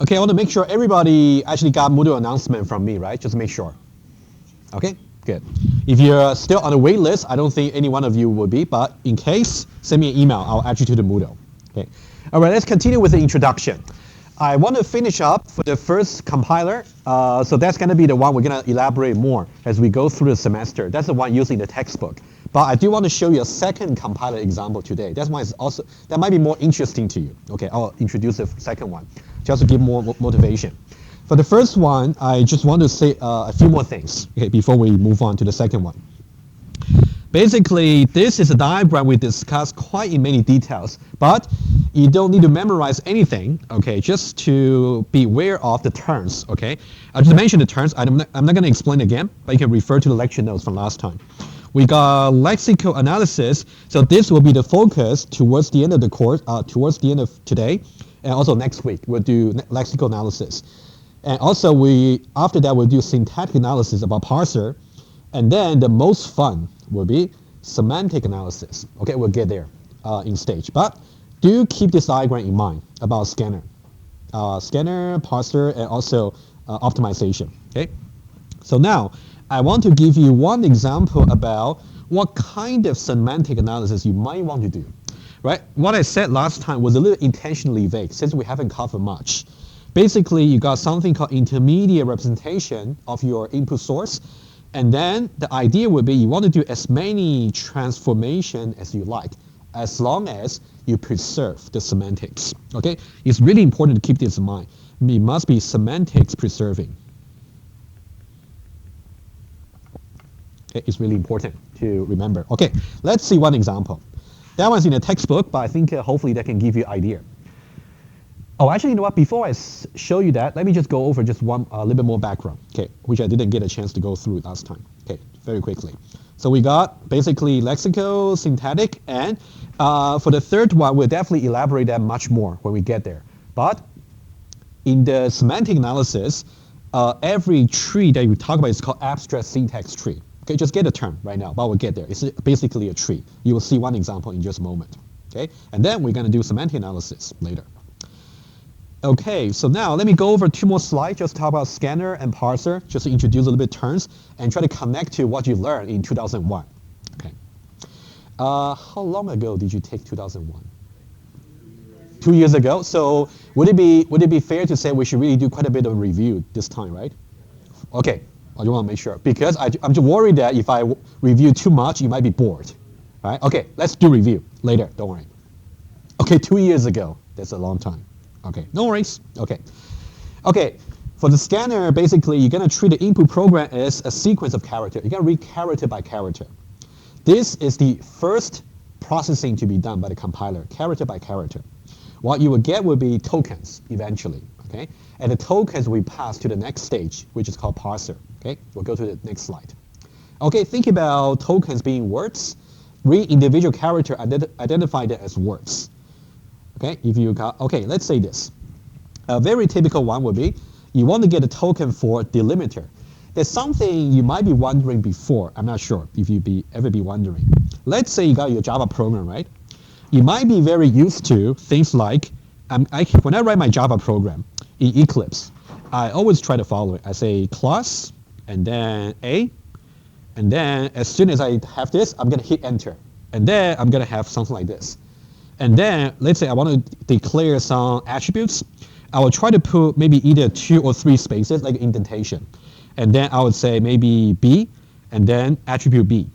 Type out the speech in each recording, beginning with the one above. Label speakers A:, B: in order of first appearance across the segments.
A: Okay, I want to make sure everybody actually got Moodle announcement from me, right? Just make sure. Okay, good. If you're still on the wait list, I don't think any one of you will be, but in case, send me an email. I'll add you to the Moodle. Okay. All right, let's continue with the introduction. I want to finish up for the first compiler. So that's going to be the one we're going to elaborate more as we go through the semester. That's the one using the textbook. But I do want to show you a second compiler example today. That's why it's also, that might be more interesting to you. Okay, I'll introduce the second one just to give more motivation. For the first one, I just want to say a few more things, okay, before we move on to the second one. Basically, this is a diagram we discussed quite in many details, but you don't need to memorize anything, okay, just to be aware of the terms, okay? I just mentioned the terms. I'm not going to explain again, but you can refer to the lecture notes from last time. We got lexical analysis, so this will be the focus towards the end of the course, towards the end of today, and also next week we'll do lexical analysis. And also after that we'll do syntactic analysis about parser, and then the most fun will be semantic analysis. Okay, we'll get there in stage. But do keep this diagram in mind about scanner, parser, and also optimization. Okay, so now I want to give you one example about what kind of semantic analysis you might want to do. Right? What I said last time was a little intentionally vague since we haven't covered much. Basically, you got something called intermediate representation of your input source. And then the idea would be you want to do as many transformation as you like, as long as you preserve the semantics. Okay? It's really important to keep this in mind. It must be semantics preserving. Okay, it's really important to remember. Okay, let's see one example. That one's in a textbook, but I think hopefully that can give you an idea. Oh, actually, you know what? Before I show you that, let me just go over just one little bit more background, okay, which I didn't get a chance to go through last time. Okay, very quickly. So we got basically lexical, syntactic, and for the third one, we'll definitely elaborate that much more when we get there. But in the semantic analysis, every tree that we talk about is called abstract syntax tree. Okay, just get the term right now, but we'll get there. It's basically a tree. You will see one example in just a moment. Okay, and then we're going to do semantic analysis later. Okay, so now let me go over two more slides, just talk about scanner and parser, just to introduce a little bit terms and try to connect to what you learned in 2001. Okay. How long ago did you take 2001? 2 years ago. So would it be fair to say we should really do quite a bit of review this time, right? Okay, I just want to make sure because I'm just worried that if I review too much, you might be bored, right? Okay, let's do review later. Don't worry. Okay, 2 years ago. That's a long time. Okay, no worries. Okay. Okay, for the scanner, basically, you're going to treat the input program as a sequence of characters. You're going to read character by character. This is the first processing to be done by the compiler, character by character. What you will get will be tokens eventually. Okay, and the tokens we pass to the next stage, which is called parser. Okay, we'll go to the next slide. Okay, think about tokens being words. Read individual character, identify them as words. Okay, if you got, okay, let's say this. A very typical one would be, you want to get a token for delimiter. There's something you might be wondering before. I'm not sure if you ever be wondering. Let's say you got your Java program, right? You might be very used to things like, when I write my Java program in Eclipse, I always try to follow it. I say class, and then A, and then as soon as I have this, I'm going to hit enter. And then I'm going to have something like this. And then, let's say I want to declare some attributes. I will try to put maybe either 2 or 3 spaces, like indentation. And then I would say maybe B, and then attribute B,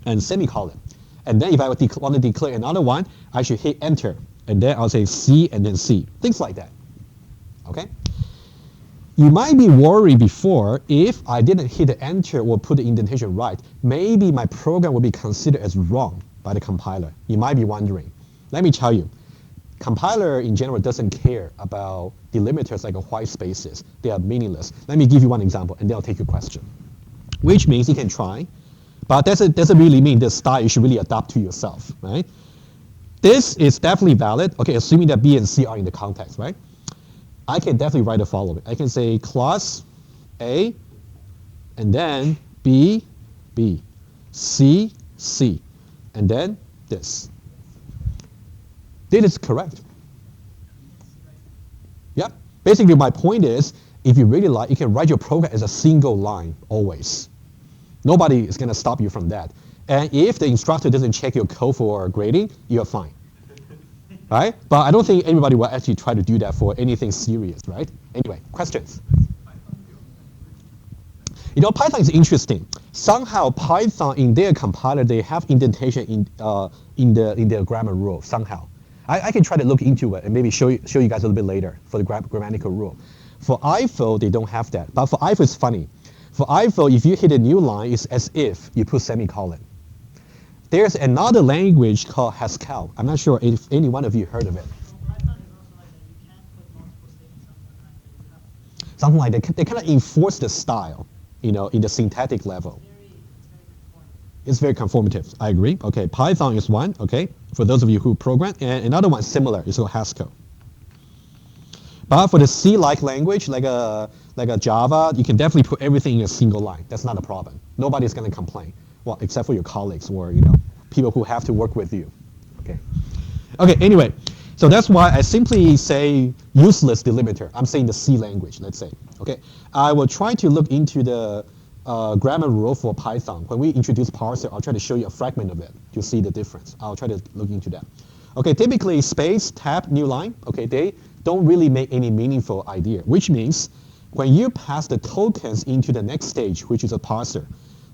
A: and semicolon. And then if I want to declare another one, I should hit enter. And then I'll say C, and then C. Things like that. Okay? You might be worried before, if I didn't hit the enter or put the indentation right, maybe my program will be considered as wrong by the compiler. You might be wondering. Let me tell you, compiler in general doesn't care about delimiters like white spaces. They are meaningless. Let me give you one example, and then I'll take your question. Which means you can try, but that doesn't really mean the style you should really adapt to yourself, right? This is definitely valid, okay, assuming that B and C are in the context, right? I can definitely write the following. I can say class A, and then B, B, C, C, and then this. This is correct. Yep, Basically, my point is, if you really like, you can write your program as a single line always. Nobody is going to stop you from that. And if the instructor doesn't check your code for grading, you're fine. Right? But I don't think anybody will actually try to do that for anything serious, right? Anyway, questions? You know, Python is interesting. Somehow Python in their compiler, they have indentation in their grammar rule somehow. I can try to look into it and maybe show you guys a little bit later for the grammatical rule. For IFO, they don't have that. But for IFO, it's funny. For IFO, if you hit a new line, it's as if you put semicolon. There's another language called Haskell. I'm not sure if any one of you heard of it. Something like that. They kind of enforce the style, you know, in the syntactic level. It's very conformative. I agree. Okay, Python is one. Okay, for those of you who program, and another one similar is called Haskell. But for the C-like language, like a Java, you can definitely put everything in a single line. That's not a problem. Nobody's going to complain. Well, except for your colleagues or people who have to work with you. Okay. Okay. Anyway, so that's why I simply say useless delimiter. I'm saying the C language. Let's say. Okay. I will try to look into the grammar rule for Python. When we introduce Parser, I'll try to show you a fragment of it to see the difference. I'll try to look into that. Okay. Typically, space, tab, new line. Okay. They don't really make any meaningful idea, which means when you pass the tokens into the next stage, which is a parser,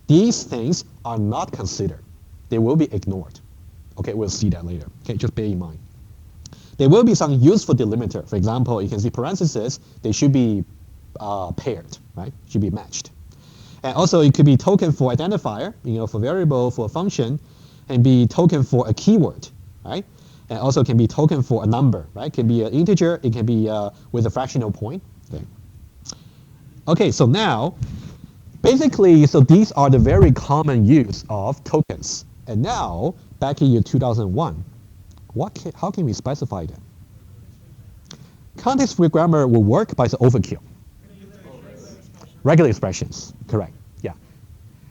A: these things are not considered. They will be ignored. Okay, we'll see that later. Okay, just bear in mind. There will be some useful delimiter. For example, you can see parentheses. They should be paired, right? Should be matched. And also, it could be token for identifier, for variable, for a function, and be token for a keyword, right? And also can be token for a number, right? It can be an integer. It can be with a fractional point. Okay. Okay, so now, basically, so these are the very common use of tokens. And now, back in year 2001, how can we specify them? Context-free grammar will work, but it's overkill. Regular expressions, correct, yeah.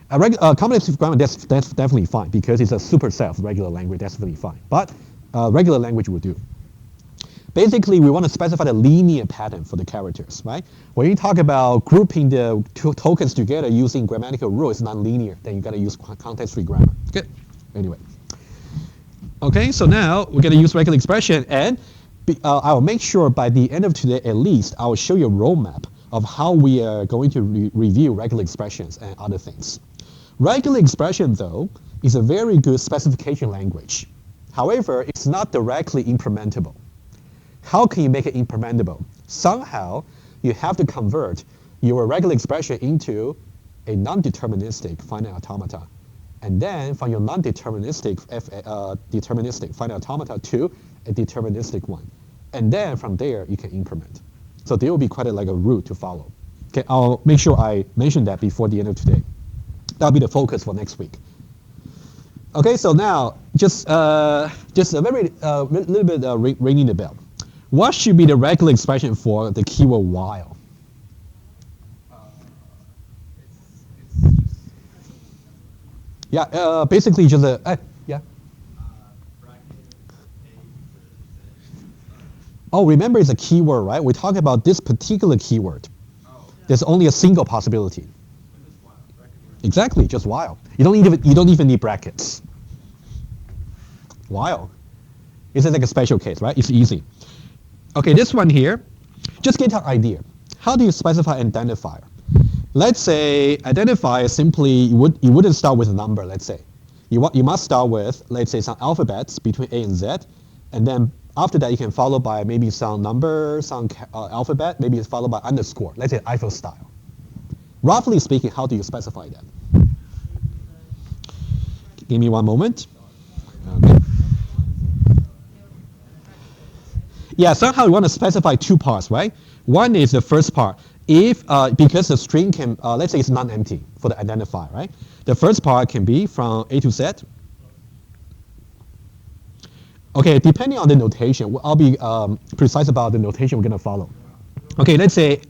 A: Context-free grammar, that's definitely fine because it's a superset of regular language, that's really fine. But regular language will do. Basically, we want to specify the linear pattern for the characters, right? When you talk about grouping the two tokens together using grammatical rule, it's non-linear. Then you got to use context-free grammar. Good. Anyway. Okay, so now we're going to use regular expression, and I'll make sure by the end of today, at least, I will show you a roadmap of how we are going to review regular expressions and other things. Regular expression, though, is a very good specification language. However, it's not directly implementable. How can you make it implementable? Somehow, you have to convert your regular expression into a non-deterministic finite automata. And then from your non-deterministic deterministic finite automata to a deterministic one. And then from there, you can implement. So there will be quite a route to follow. Okay, I'll make sure I mention that before the end of today. That'll be the focus for next week. Okay, so now, just a very little bit ringing the bell. What should be the regular expression for the keyword while? Yeah, basically just yeah. Oh, remember it's a keyword, right? We talk about this particular keyword. There's only a single possibility. Exactly, just while. You don't even need brackets. While. It's like a special case, right? It's easy. Okay, this one here, just get an idea. How do you specify an identifier? Let's say identifier simply, you wouldn't start with a number, let's say. You must start with, let's say, some alphabets between A and Z, and then after that you can follow by maybe some number, some alphabet, maybe it's followed by underscore, let's say Eiffel style. Roughly speaking, how do you specify that? Give me one moment. Okay. Yeah, somehow you want to specify two parts, right? One is the first part. If, because the string can, let's say it's non-empty for the identifier, right? The first part can be from A to Z. Okay, depending on the notation, I'll be precise about the notation we're going to follow. Okay, let's say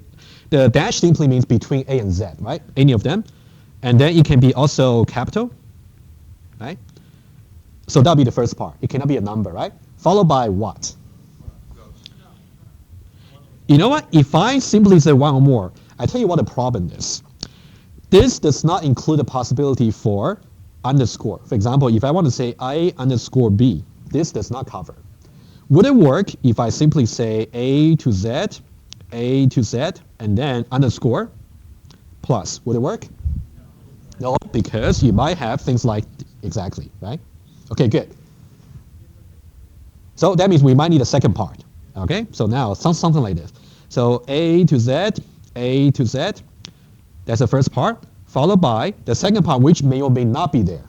A: the dash simply means between A and Z, right? Any of them. And then it can be also capital, right? So that'll be the first part. It cannot be a number, right? Followed by what? You know what? If I simply say one or more, I tell you what the problem is. This does not include the possibility for underscore. For example, if I want to say A underscore B, this does not cover. Would it work if I simply say A to Z, and then underscore plus? Would it work? No, because you might have things like exactly, right? Okay, good. So that means we might need a second part. Okay, so now something like this. So A to Z, that's the first part, followed by the second part, which may or may not be there.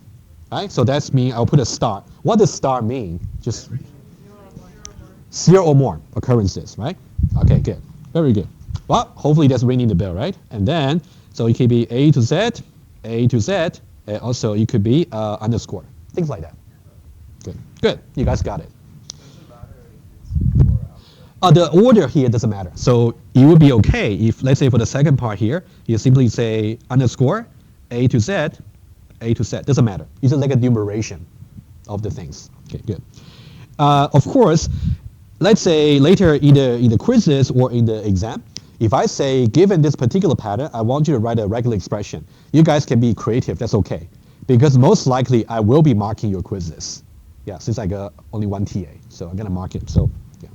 A: Right? So that's mean I'll put a star. What does star mean? Just 0 or more occurrences, right? Okay, good. Very good. Well, hopefully that's ringing the bell, right? And then, so it could be A to Z, and also it could be underscore, things like that. Good, good. You guys got it. The order here doesn't matter. So it would be okay if, let's say for the second part here, you simply say underscore, A to Z, doesn't matter. It's just like a numeration of the things. Okay, good. Of course, let's say later either in the quizzes or in the exam, if I say, given this particular pattern, I want you to write a regular expression. You guys can be creative, that's okay. Because most likely I will be marking your quizzes. Yeah, since I got only one TA, so I'm gonna mark it, so yeah.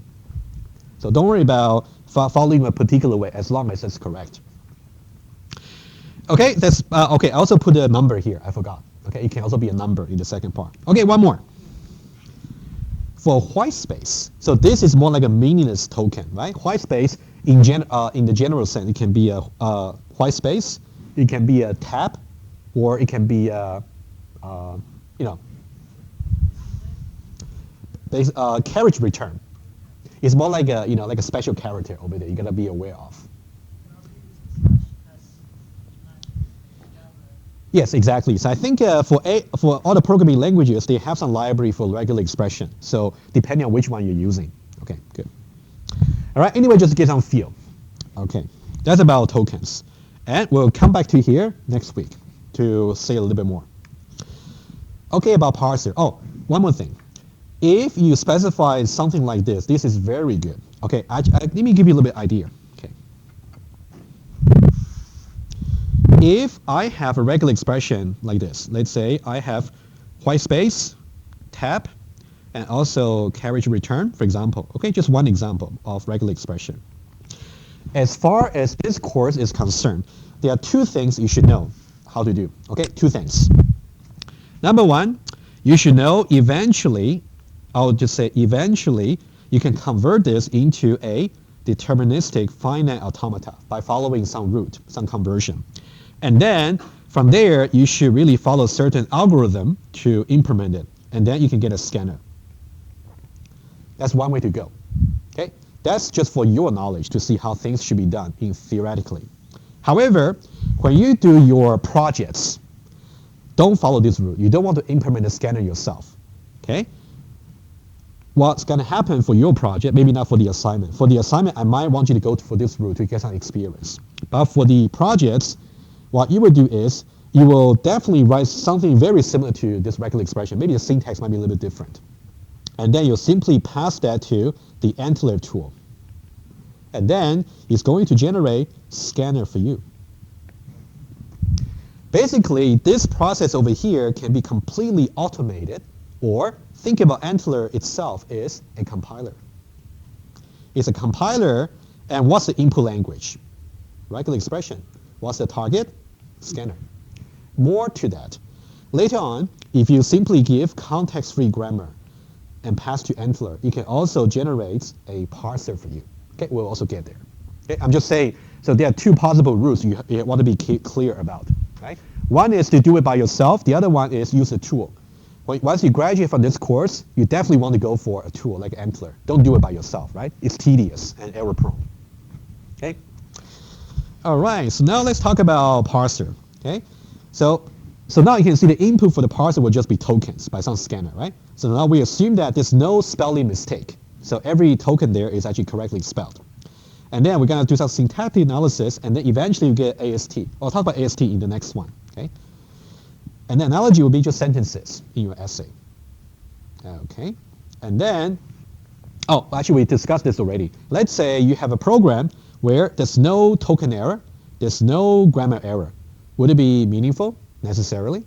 A: So don't worry about following a particular way as long as it's correct. Okay, that's, okay, I also put a number here, I forgot. Okay, it can also be a number in the second part. Okay, one more. For white space, so this is more like a meaningless token, right? White space, in the general sense, it can be a white space, it can be a tab, or it can be a, you know, carriage return. It's more like a, you know, like a special character over there you gotta be aware of. Yes, exactly. So I think for all the programming languages, they have some library for regular expression. So depending on which one you're using. Okay, good. All right, anyway, just to get some feel. Okay, that's about tokens. And we'll come back to here next week to say a little bit more. Okay, about parser. Oh, one more thing. If you specify something like this is very good. Okay, let me give you a little bit idea. Okay. If I have a regular expression like this, let's say I have white space, tab, and also carriage return, for example. Okay, just one example of regular expression. As far as this course is concerned, there are two things you should know how to do. Okay, two things. Number one, you should know eventually, I'll just say eventually, you can convert this into a deterministic finite automata by following some route, some conversion. And then from there, you should really follow certain algorithm to implement it. And then you can get a scanner. That's one way to go. Okay? That's just for your knowledge to see how things should be done theoretically. However, when you do your projects, don't follow this route. You don't want to implement a scanner yourself. Okay? What's going to happen for your project, maybe not for the assignment. For the assignment, I might want you to go for this route to get some experience. But for the projects, what you will do is you will definitely write something very similar to this regular expression. Maybe the syntax might be a little bit different. And then you'll simply pass that to the Antler tool. And then it's going to generate scanner for you. Basically, this process over here can be completely automated, or think about Antler itself is a compiler. It's a compiler, and what's the input language? Regular expression. What's the target? Scanner. More to that. Later on, if you simply give context-free grammar and pass to Antler, it can also generate a parser for you. Okay, we'll also get there. Okay, I'm just saying, so there are two possible routes you want to be clear about. Right? One is to do it by yourself. The other one is use a tool. Once you graduate from this course, you definitely want to go for a tool like Antler. Don't do it by yourself, right? It's tedious and error-prone. Okay. All right. So now let's talk about parser. Okay. So now you can see the input for the parser will just be tokens by some scanner, right? So now we assume that there's no spelling mistake. So every token there is actually correctly spelled. And then we're going to do some syntactic analysis, and then eventually you get AST. I'll talk about AST in the next one. Okay. And the analogy will be just sentences in your essay. Okay. And then Oh, actually, we discussed this already. Let's say you have a program where there's no token error, there's no grammar error. Would it be meaningful necessarily?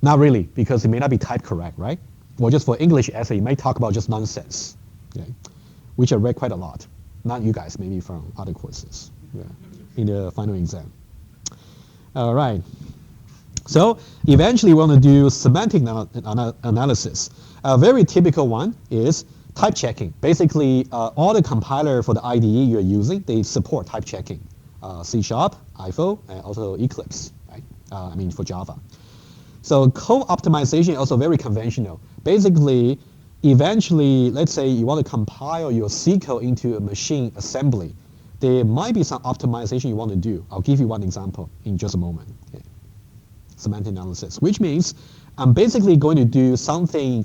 A: Not really, because it may not be type correct, right? Or just for English essay, you may talk about just nonsense, okay? Which I read quite a lot. Not you guys, maybe from other courses, yeah, in the final exam. All right. So eventually we want to do semantic analysis. A very typical one is type checking. Basically, all the compiler for the IDE you're using, they support type checking. C#, IFO, and also Eclipse, right? I mean for Java. So code optimization is also very conventional. Basically, eventually, let's say you want to compile your C code into a machine assembly. There might be some optimization you want to do. I'll give you one example in just a moment. Okay. Semantic analysis, which means I'm basically going to do something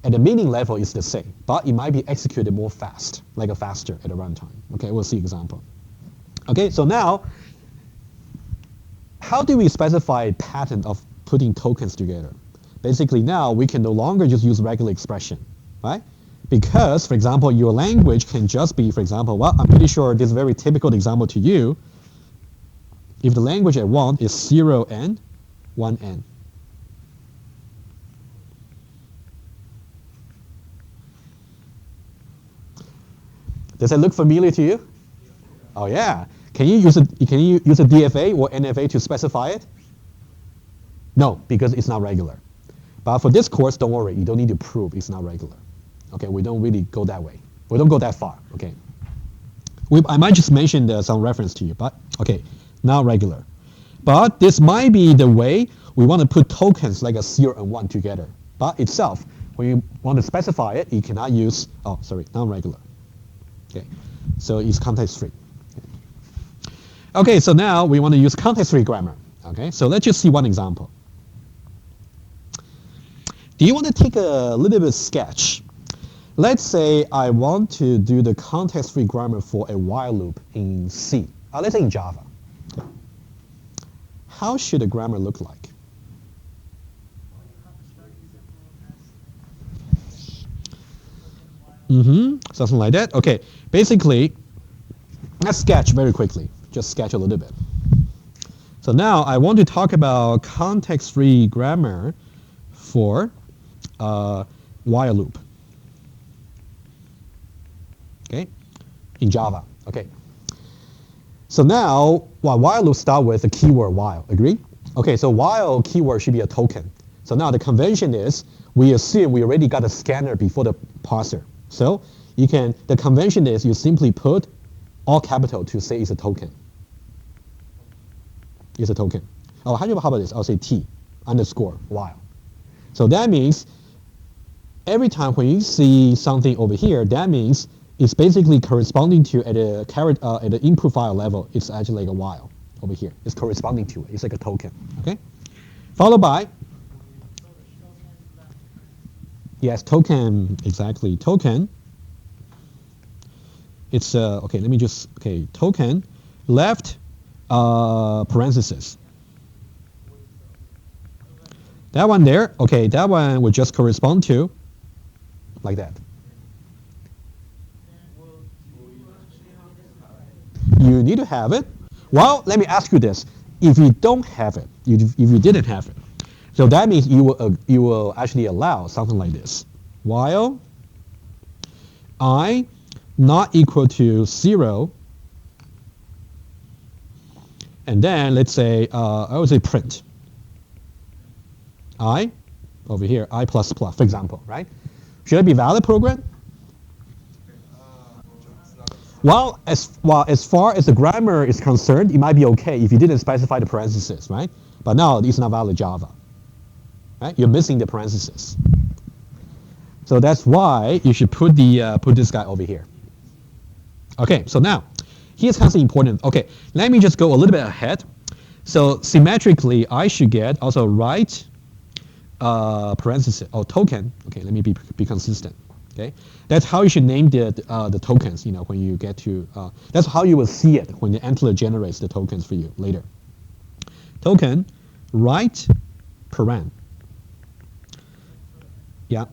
A: at the meaning level is the same, but it might be executed more fast, like a faster at the runtime. Okay, we'll see example. Okay, so now, how do we specify a pattern of putting tokens together? Basically now, we can no longer just use regular expression, right? Because, for example, your language can just be, for example, well, I'm pretty sure this is a very typical example to you. If the language I want is 0n, 1n. Does that look familiar to you? Oh yeah. Can you use a DFA or NFA to specify it? No, because it's not regular. But for this course, don't worry. You don't need to prove it's not regular. Okay, we don't really go that way. We don't go that far. Okay. I might just mention some reference to you, but okay, not regular. But this might be the way we want to put tokens like a 0 and 1 together. But itself, when you want to specify it, you cannot use, oh, sorry, non-regular. Okay, so it's context-free. Okay, so now we want to use context-free grammar. Okay, so let's just see one example. Do you want to take a little bit of sketch? Let's say I want to do the context-free grammar for a while loop in C. Let's say in Java. How should the grammar look like? Something like that. Okay, basically, let's sketch very quickly. Just sketch a little bit. So now I want to talk about context-free grammar for while loop. Okay, in Java. Okay. So now, while loop start with the keyword while. Agree? Okay, so while keyword should be a token. So now the convention is we assume we already got a scanner before the parser. So the convention is you simply put all capital to say it's a token. It's a token. Oh, how about this? I'll say T underscore while. So that means every time when you see something over here, that means it's basically corresponding to at the input file level. It's actually like a while over here. It's corresponding to it. It's like a token. Okay. Followed by yes, token, exactly, token. It's, okay, let me just, okay, token, left parenthesis. That one there, okay, that one would just correspond to, like that. You need to have it. Well, let me ask you this. If you don't have it, if you didn't have it, so that means you will actually allow something like this. While I not equal to 0, and then let's say, I would say print. I, over here, I++, for example, right? Should it be valid program? Well, as far as the grammar is concerned, it might be okay if you didn't specify the parentheses, right? But now it's not valid Java. Right? You're missing the parentheses. So that's why you should put this guy over here. Okay, so now here's something important. Okay, let me just go a little bit ahead. So symmetrically, I should get also right parenthesis or token. Okay, let me be consistent. Okay, that's how you should name the tokens. You know, when you get to that's how you will see it when the Antler generates the tokens for you later. Token right paren. Yeah.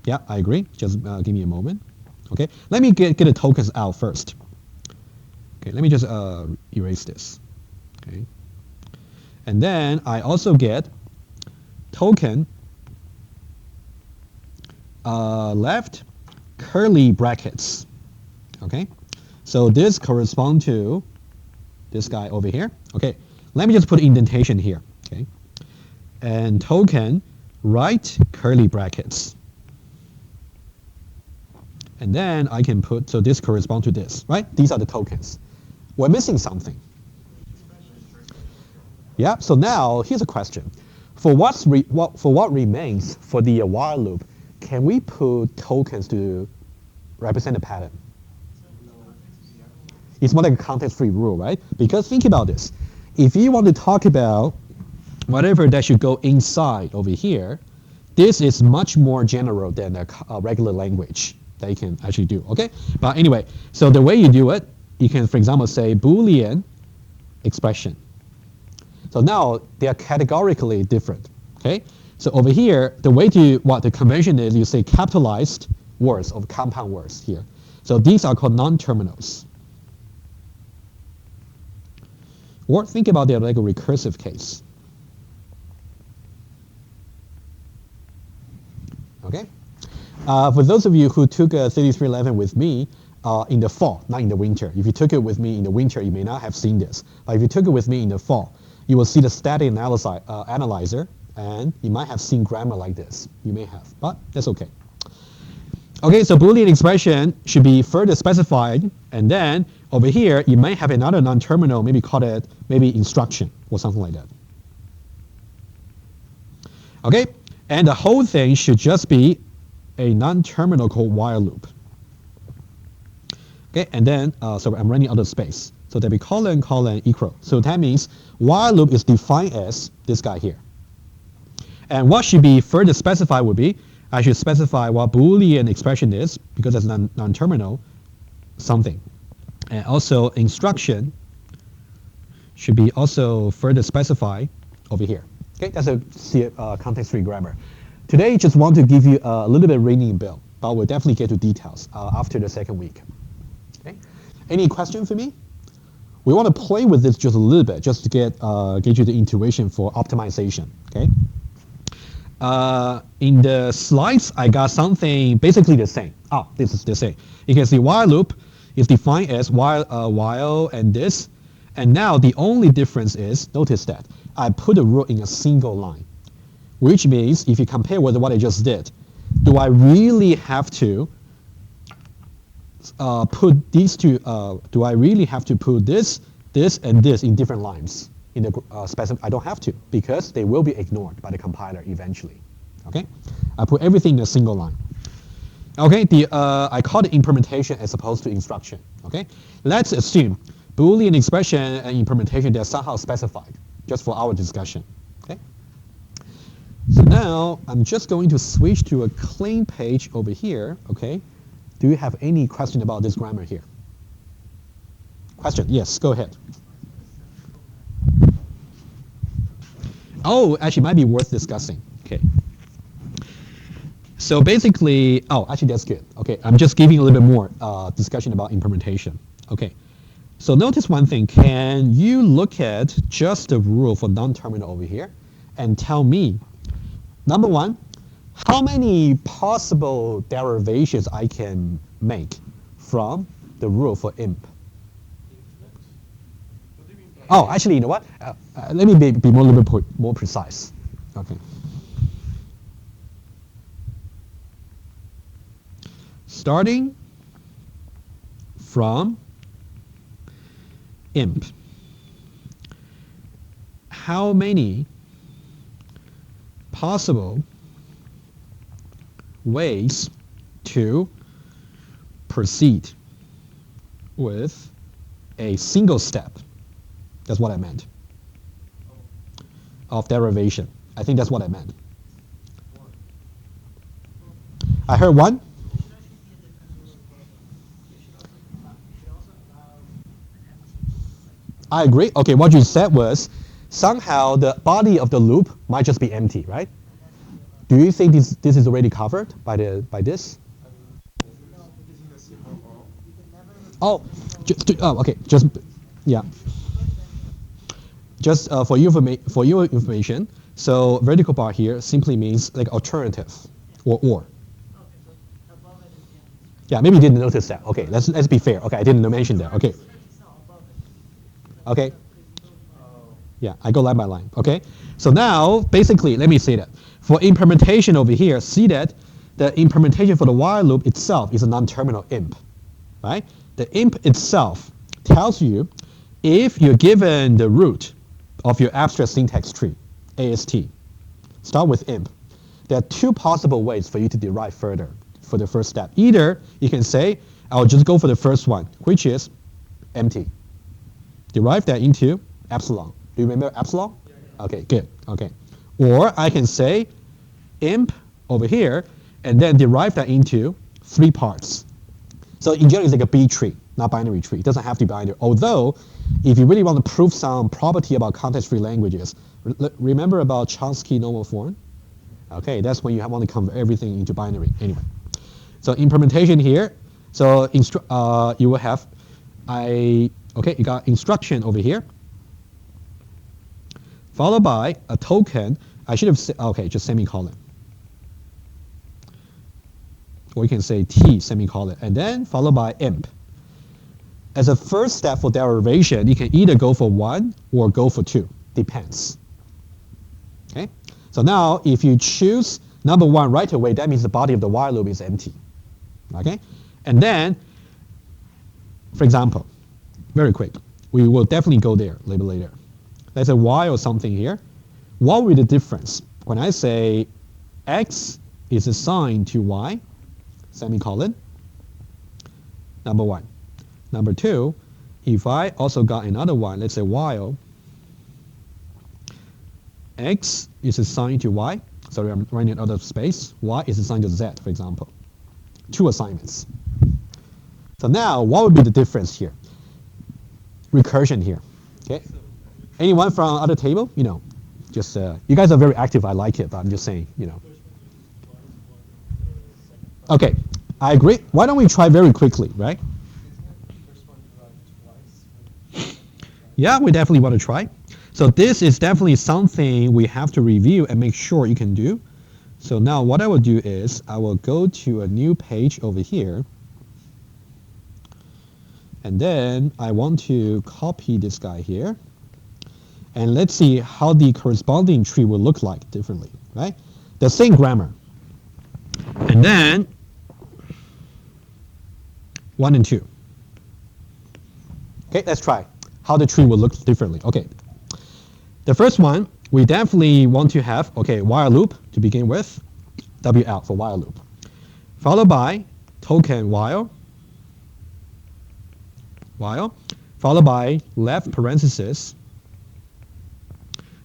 A: Yeah, I agree. Just give me a moment. Okay, let me get the tokens out first. Okay, let me just erase this. Okay, and then I also get token left curly brackets. Okay, so this corresponds to this guy over here. Okay, let me just put indentation here. Okay, and token right curly brackets. And then I can put, so this corresponds to this, right? These are the tokens. We're missing something. Yeah, so now here's a question. For what remains for the while loop, can we put tokens to represent a pattern? It's more like a context-free rule, right? Because think about this. If you want to talk about whatever that should go inside over here, this is much more general than a regular language that you can actually do, okay? But anyway, so the way you do it, you can, for example, say Boolean expression. So now they are categorically different, okay? So over here, the way to, what the convention is, you say capitalized words or compound words here. So these are called non-terminals. Or think about it like a recursive case. Okay? For those of you who took 3311 with me in the fall, not in the winter. If you took it with me in the winter, you may not have seen this. But if you took it with me in the fall, you will see the static analyzer, and you might have seen grammar like this. You may have, but that's okay. Okay, so Boolean expression should be further specified, and then over here, you might have another non-terminal, maybe call it maybe instruction or something like that. Okay, and the whole thing should just be a non-terminal called while loop. Okay, and then, so I'm running out of space. So there'll be colon, colon, equal. So that means while loop is defined as this guy here. And what should be further specified would be, I should specify what Boolean expression is, because it's non-terminal, something. And also instruction should be also further specified over here. Okay, that's a context-free grammar. Today, just want to give you a little bit ringing bell, but we'll definitely get to details after the second week. Okay, any question for me? We want to play with this just a little bit, just to get you the intuition for optimization. Okay. In the slides, I got something basically the same. Oh, this is the same. You can see while loop is defined as while and this. And now the only difference is, notice that, I put a rule in a single line. Which means, if you compare with what I just did, do I really have to put these two, do I really have to put this, this, and this in different lines? In the I don't have to, because they will be ignored by the compiler eventually. Okay, I put everything in a single line. Okay, I call it implementation as opposed to instruction. Okay, let's assume Boolean expression and implementation, they're somehow specified, just for our discussion. Okay, so now I'm just going to switch to a clean page over here. Okay, do you have any question about this grammar here? Question? Yes, go ahead. Oh, actually, might be worth discussing. Okay. So basically, oh, actually, that's good. Okay, I'm just giving a little bit more discussion about implementation. Okay. So notice one thing. Can you look at just the rule for non-terminal over here and tell me, number one, how many possible derivations I can make from the rule for imp? Oh, actually, you know what? Let me be more, a little bit more precise. Okay. Starting from imp, how many possible ways to proceed with a single step? That's what I meant. Of derivation. I think that's what I meant. I heard one. I agree. Okay, what you said was somehow the body of the loop might just be empty, right? Do you think this is already covered by this? Oh, okay. Just yeah. Just for your information. So vertical bar here simply means like alternative or. Yeah, maybe you didn't notice that. Okay, let's be fair. Okay, I didn't mention that. Okay. Okay. Yeah, I go line by line. Okay. So now basically, let me say that for implementation over here, see that the implementation for the while loop itself is a non-terminal imp, right? The imp itself tells you if you're given the root of your abstract syntax tree, AST, start with imp. There are two possible ways for you to derive further for the first step. Either you can say, I'll just go for the first one, which is empty. Derive that into epsilon. Do you remember epsilon? Okay, good. Okay. Or I can say imp over here, and then derive that into 3 parts. So in general, it's like a B tree, not binary tree. It doesn't have to be binary. Although, if you really want to prove some property about context-free languages, remember about Chomsky normal form? Okay, that's when you want to convert everything into binary. Anyway, so implementation here. So you will have, you got instruction over here, followed by a token. I should have said, okay, just semicolon. Or you can say T semicolon, and then followed by imp. As a first step for derivation, you can either go for 1 or go for 2, depends. Okay, so now if you choose number 1 right away, that means the body of the while loop is empty. Okay, and then, for example, very quick, we will definitely go there a little bit later. Let's say y or something here. What will be the difference when I say x is assigned to y, semicolon, number 1. Number 2, if I also got another one, let's say while x is assigned to y, sorry, I'm running out of space, y is assigned to z, for example. 2 assignments. So now, what would be the difference here? Recursion here. Okay. Anyone from other table? You know, just you guys are very active. I like it, but I'm just saying, you know. Okay, I agree. Why don't we try very quickly, right? Yeah, we definitely want to try. So this is definitely something we have to review and make sure you can do. So now what I will do is I will go to a new page over here. And then I want to copy this guy here. And let's see how the corresponding tree will look like differently, right? The same grammar. And then 1 and 2. Okay, let's try how the tree will look differently. Okay, the first one, we definitely want to have, okay, while loop to begin with, WL for while loop, followed by token while, followed by left parenthesis,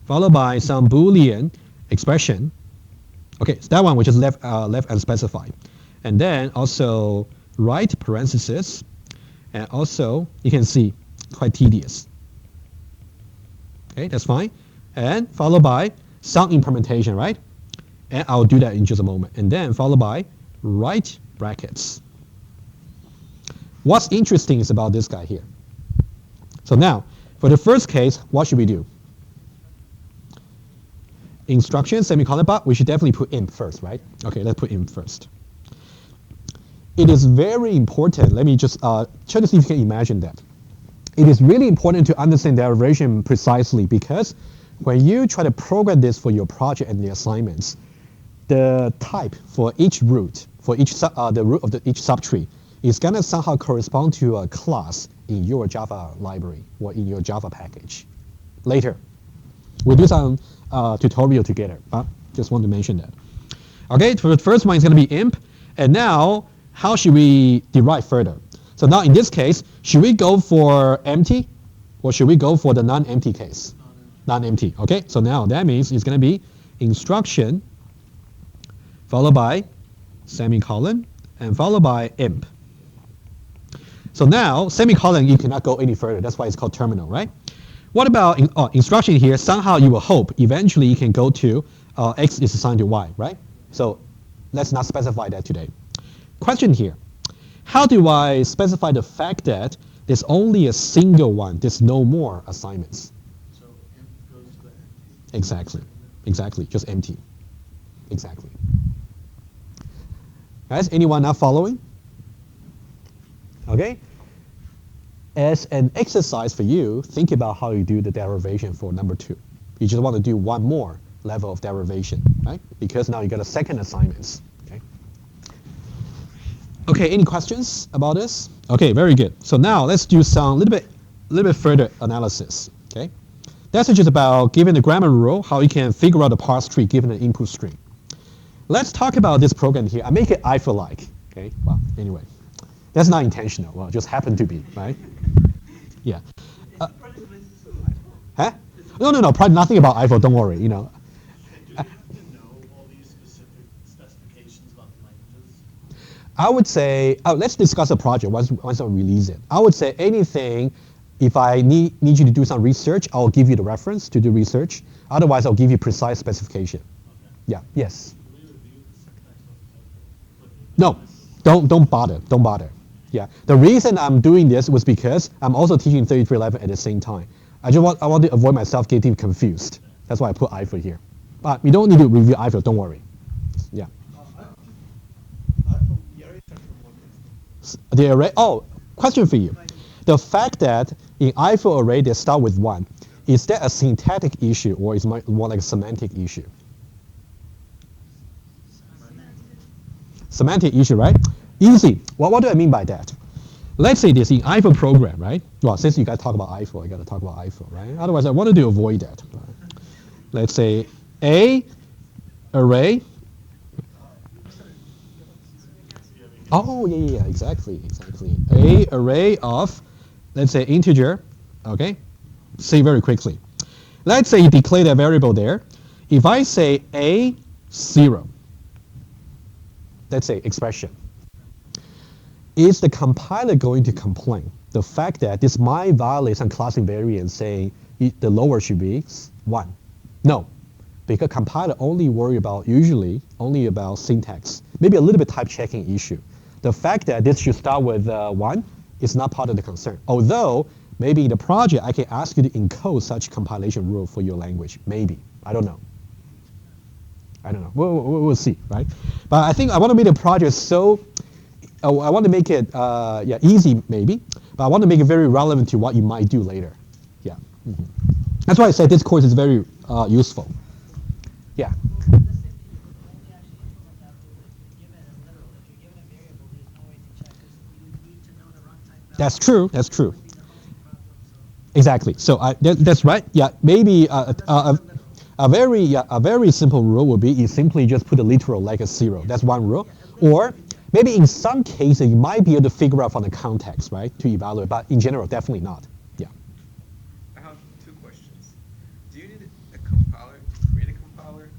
A: followed by some Boolean expression. Okay, so that one which is left unspecified, and then also right parenthesis, and also you can see quite tedious. Okay, that's fine, and followed by some implementation, right? And I'll do that in just a moment, and then followed by right brackets. What's interesting is about this guy here. So now, for the first case, what should we do? Instruction, semicolon, but we should definitely put imp first, right? Okay, let's put imp first. It is very important. Let me just try to see if you can imagine that. It is really important to understand derivation precisely because when you try to program this for your project and the assignments, the type for each root, for each the root of each subtree, is going to somehow correspond to a class in your Java library or in your Java package. Later, we'll do some tutorial together, but just want to mention that. Okay, for the first one is going to be imp, and now how should we derive further? So now in this case, should we go for empty or should we go for the non-empty case? Non-empty, okay? So now that means it's going to be instruction followed by semicolon and followed by imp. So now semicolon, you cannot go any further. That's why it's called terminal, right? What about instruction here? Somehow you will hope eventually you can go to x is assigned to y, right? So let's not specify that today. Question here. How do I specify the fact that there's only a single one, there's no more assignments?
B: So int goes to empty.
A: Exactly. Exactly. Just empty. Exactly. Guys, anyone not following? Okay. As an exercise for you, think about how you do the derivation for number 2. You just want to do one more level of derivation, right? Because now you got a second assignment. Okay. Okay, any questions about this? Okay, very good. So now let's do some little bit further analysis. Okay. That's just about given the grammar rule, how you can figure out the parse tree given an input string. Let's talk about this program here. I make it IFO-like. Okay. Well, anyway, that's not intentional. Well, it just happened to be, right? Yeah. Huh? No. Probably nothing about IFO. Don't worry. You know.
B: Do you have to know all these specific specifications about the languages?
A: I would say, let's discuss a project once I release it. I would say anything. If I need you to do some research, I'll give you the reference to do research. Otherwise, I'll give you precise specification.
B: Okay.
A: Yeah. Yes.
B: Do we review the syntax of
A: No. Don't bother. Don't bother. Yeah. The reason I'm doing this was because I'm also teaching 3311 at the same time. I want to avoid myself getting confused. That's why I put IFO here. But you don't need to review IFO. Don't worry. Yeah. The array. Oh, question for you. The fact that in IFO array they start with 1, is that a syntactic issue or is it more like a semantic issue? Semantic issue, right? Easy. What do I mean by that? Let's say this in IFO program, right? Well, since you guys talk about IFO, I got to talk about IFO, right? Otherwise, I wanted to avoid that. Right? Let's say A array. Oh, yeah, exactly. A array of, let's say, integer, okay? Say very quickly. Let's say you declare that variable there. If I say A0, let's say expression, is the compiler going to complain? The fact that this might violate some class invariant saying the lower should be 1. No, because compiler usually only about syntax, maybe a little bit type checking issue. The fact that this should start with 1 is not part of the concern. Although, maybe in the project, I can ask you to encode such compilation rule for your language. Maybe. I don't know. We'll see, right? But I think I want to make the project so, I want to make it easy, maybe. But I want to make it very relevant to what you might do later. Yeah. Mm-hmm. That's why I said this course is very useful. Yeah. That's true. Exactly. So that's right. Yeah. Maybe a very simple rule would be you simply just put a literal like a 0. That's one rule. Or maybe in some cases you might be able to figure out from the context, right, to evaluate. But in general, definitely not. Yeah.
C: I have 2 questions. Do you need a compiler to create a compiler?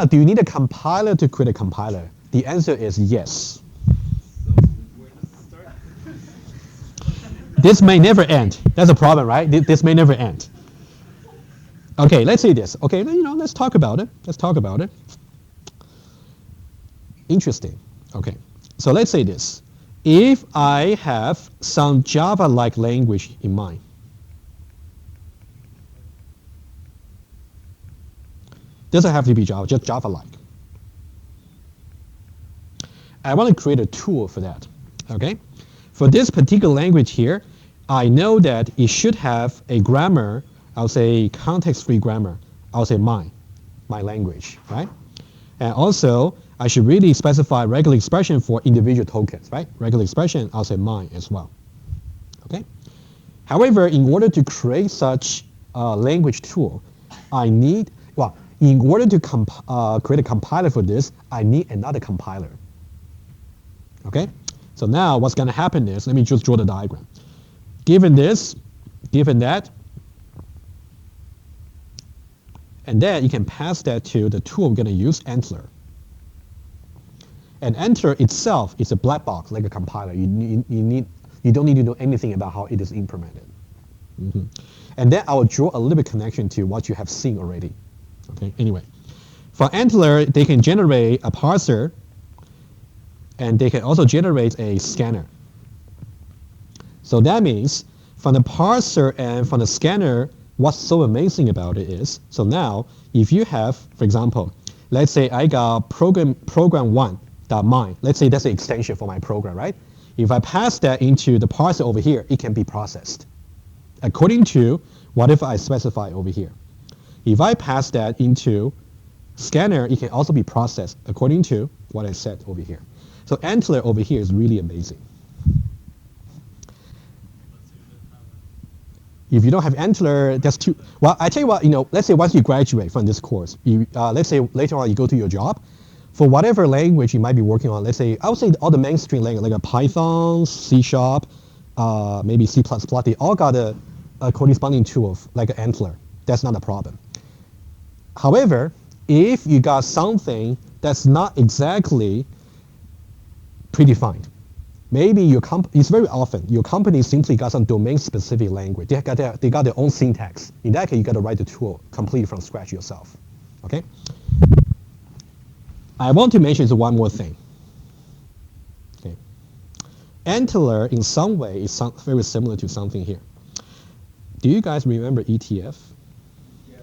A: Do you need a compiler to create a compiler? The answer is yes.
C: Where does it start?
A: This may never end. That's a problem, right? This may never end. Okay, let's say this. Okay, let's talk about it. Interesting. Okay, so let's say this. If I have some Java-like language in mind, doesn't have to be Java, just Java-like. I want to create a tool for that. Okay, for this particular language here, I know that it should have a grammar. I'll say context-free grammar. I'll say my language, right? And also, I should really specify regular expression for individual tokens, right? Regular expression, I'll say mine as well. Okay. However, in order to create such a language tool, in order to create a compiler for this, I need another compiler. Okay. So now what's going to happen is, let me just draw the diagram. Given this, given that, and then you can pass that to the tool we're going to use, Antler. And Antler itself is a black box, like a compiler. You don't need to know anything about how it is implemented. Mm-hmm. And then I will draw a little bit connection to what you have seen already. Okay. Anyway, For Antler, they can generate a parser, and they can also generate a scanner. So that means from the parser and from the scanner, what's so amazing about it is, so now if you have, for example, let's say I got program1.mine. Let's say that's the extension for my program, right? If I pass that into the parser over here, it can be processed according to whatever I specify over here. If I pass that into scanner, it can also be processed according to what I said over here. So Antler over here is really amazing. If you don't have Antler, that's too, well, I tell you what, let's say once you graduate from this course, let's say later on you go to your job, for whatever language you might be working on, let's say, I would say all the mainstream language, like a Python, C#, maybe C++, they all got a corresponding tool like an Antler. That's not a problem. However, if you got something that's not exactly predefined, maybe it's very often your company simply got some domain-specific language. They got their own syntax. In that case, you got to write the tool completely from scratch yourself. Okay. I want to mention one more thing. Okay. Antler, in some way, is very similar to something here. Do you guys remember ETF?
C: Yeah.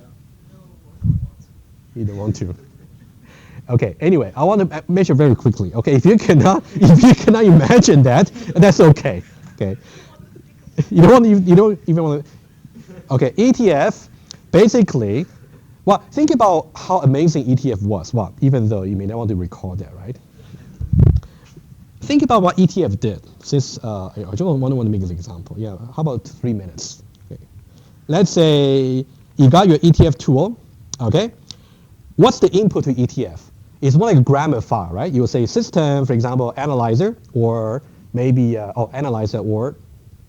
A: You don't want to. Okay. Anyway, I want to mention very quickly. Okay, if you cannot imagine that, that's okay. Okay. You don't even want to. Okay. ETF, basically, well, think about how amazing ETF was. Well, even though you may not want to recall that, right? Think about what ETF did. Since I just want to make an example. Yeah. How about 3 minutes? Okay. Let's say you got your ETF tool. Okay. What's the input to ETF? It's more like a grammar file, right? You will say system, for example, analyzer, or maybe analyzer or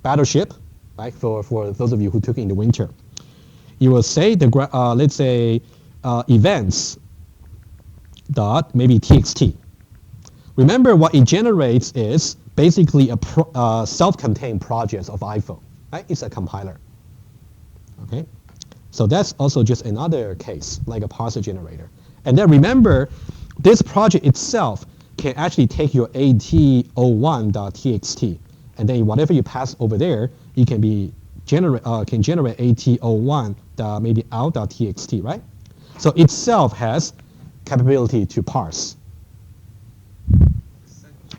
A: battleship, right? For those of you who took it in the winter, you will say let's say events dot maybe txt. Remember, what it generates is basically a self-contained project of iPhone, right? It's a compiler. Okay. So that's also just another case, like a parser generator. And then remember, this project itself can actually take your at01.txt, and then whatever you pass over there, it can generate at01 maybe out.txt, right? So itself has capability to parse.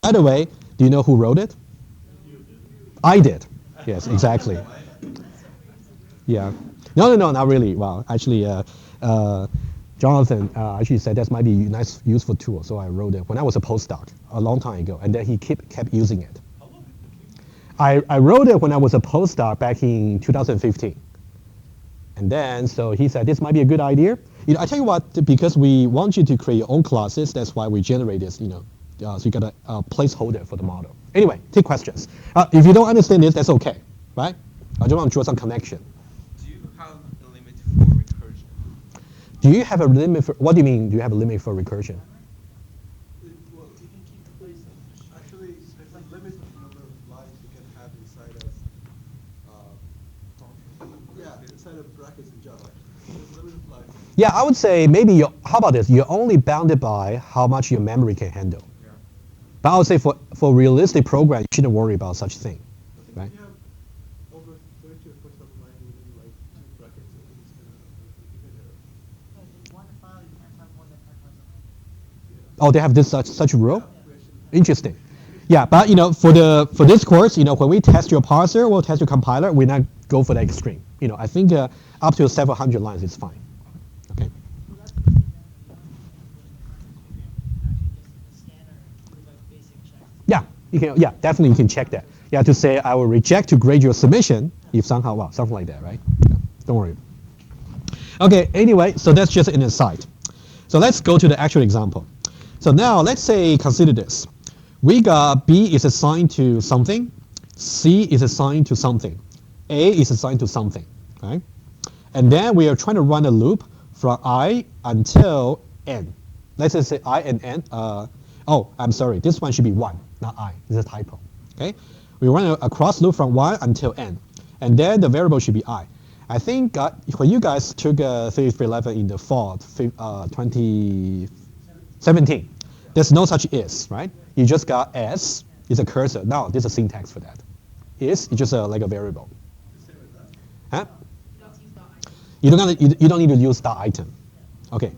A: By the way, do you know who wrote it? I did. Yes, exactly. Yeah. No, not really. Well, actually, Jonathan actually said that might be a nice, useful tool. So I wrote it when I was a postdoc a long time ago, and then he kept using it. I wrote it when I was a postdoc back in 2015. And then, so he said, this might be a good idea. I tell you what, because we want you to create your own classes, that's why we generate this, so you got a placeholder for the model. Anyway, take questions. If you don't understand this, that's okay, right? I just want to draw some connection.
C: Do you have a limit for recursion?
A: Do you have a limit for, what do you mean, do you have a limit for recursion?
B: Well, you can keep the place.
D: Actually, there's a limit of the number of lines you can have inside of, inside of brackets in Java. There's a limit of lines.
A: Yeah, I would say maybe, how about this? You're only bounded by how much your memory can handle.
C: Yeah.
A: But I would say for realistic program, you shouldn't worry about such thing, right?
D: If you have over 30 or 47 lines within like 2 brackets, I think it's going to give an error.
B: In one file, you can't have more than 10,000 lines.
A: Oh, they have this such rule? Interesting. Yeah, but for this course, when we test your parser, we'll test your compiler, we not go for the extreme. I think up to several hundred lines is fine. Okay.
B: Well, that's the thing that actually just in the scanner with like basic checks.
A: Yeah, yeah, definitely you can check that. Yeah, to say I will reject to grade your submission if somehow, well, something like that, right? Yeah, don't worry. Okay, anyway, so that's just an aside. So let's go to the actual example. So now let's say, consider this. We got B is assigned to something, C is assigned to something, A is assigned to something, right? And then we are trying to run a loop from I until N. Let's just say I and N. Oh, I'm sorry, this one should be 1, not I. It's a typo, okay? We run a cross loop from 1 until N. And then the variable should be I. I think when you guys took 3311 in the fall, 2017, there's no such is, right? You just got s is a cursor. Now there's a syntax for that. Is just like a variable. Huh? You don't need to use dot item. Okay.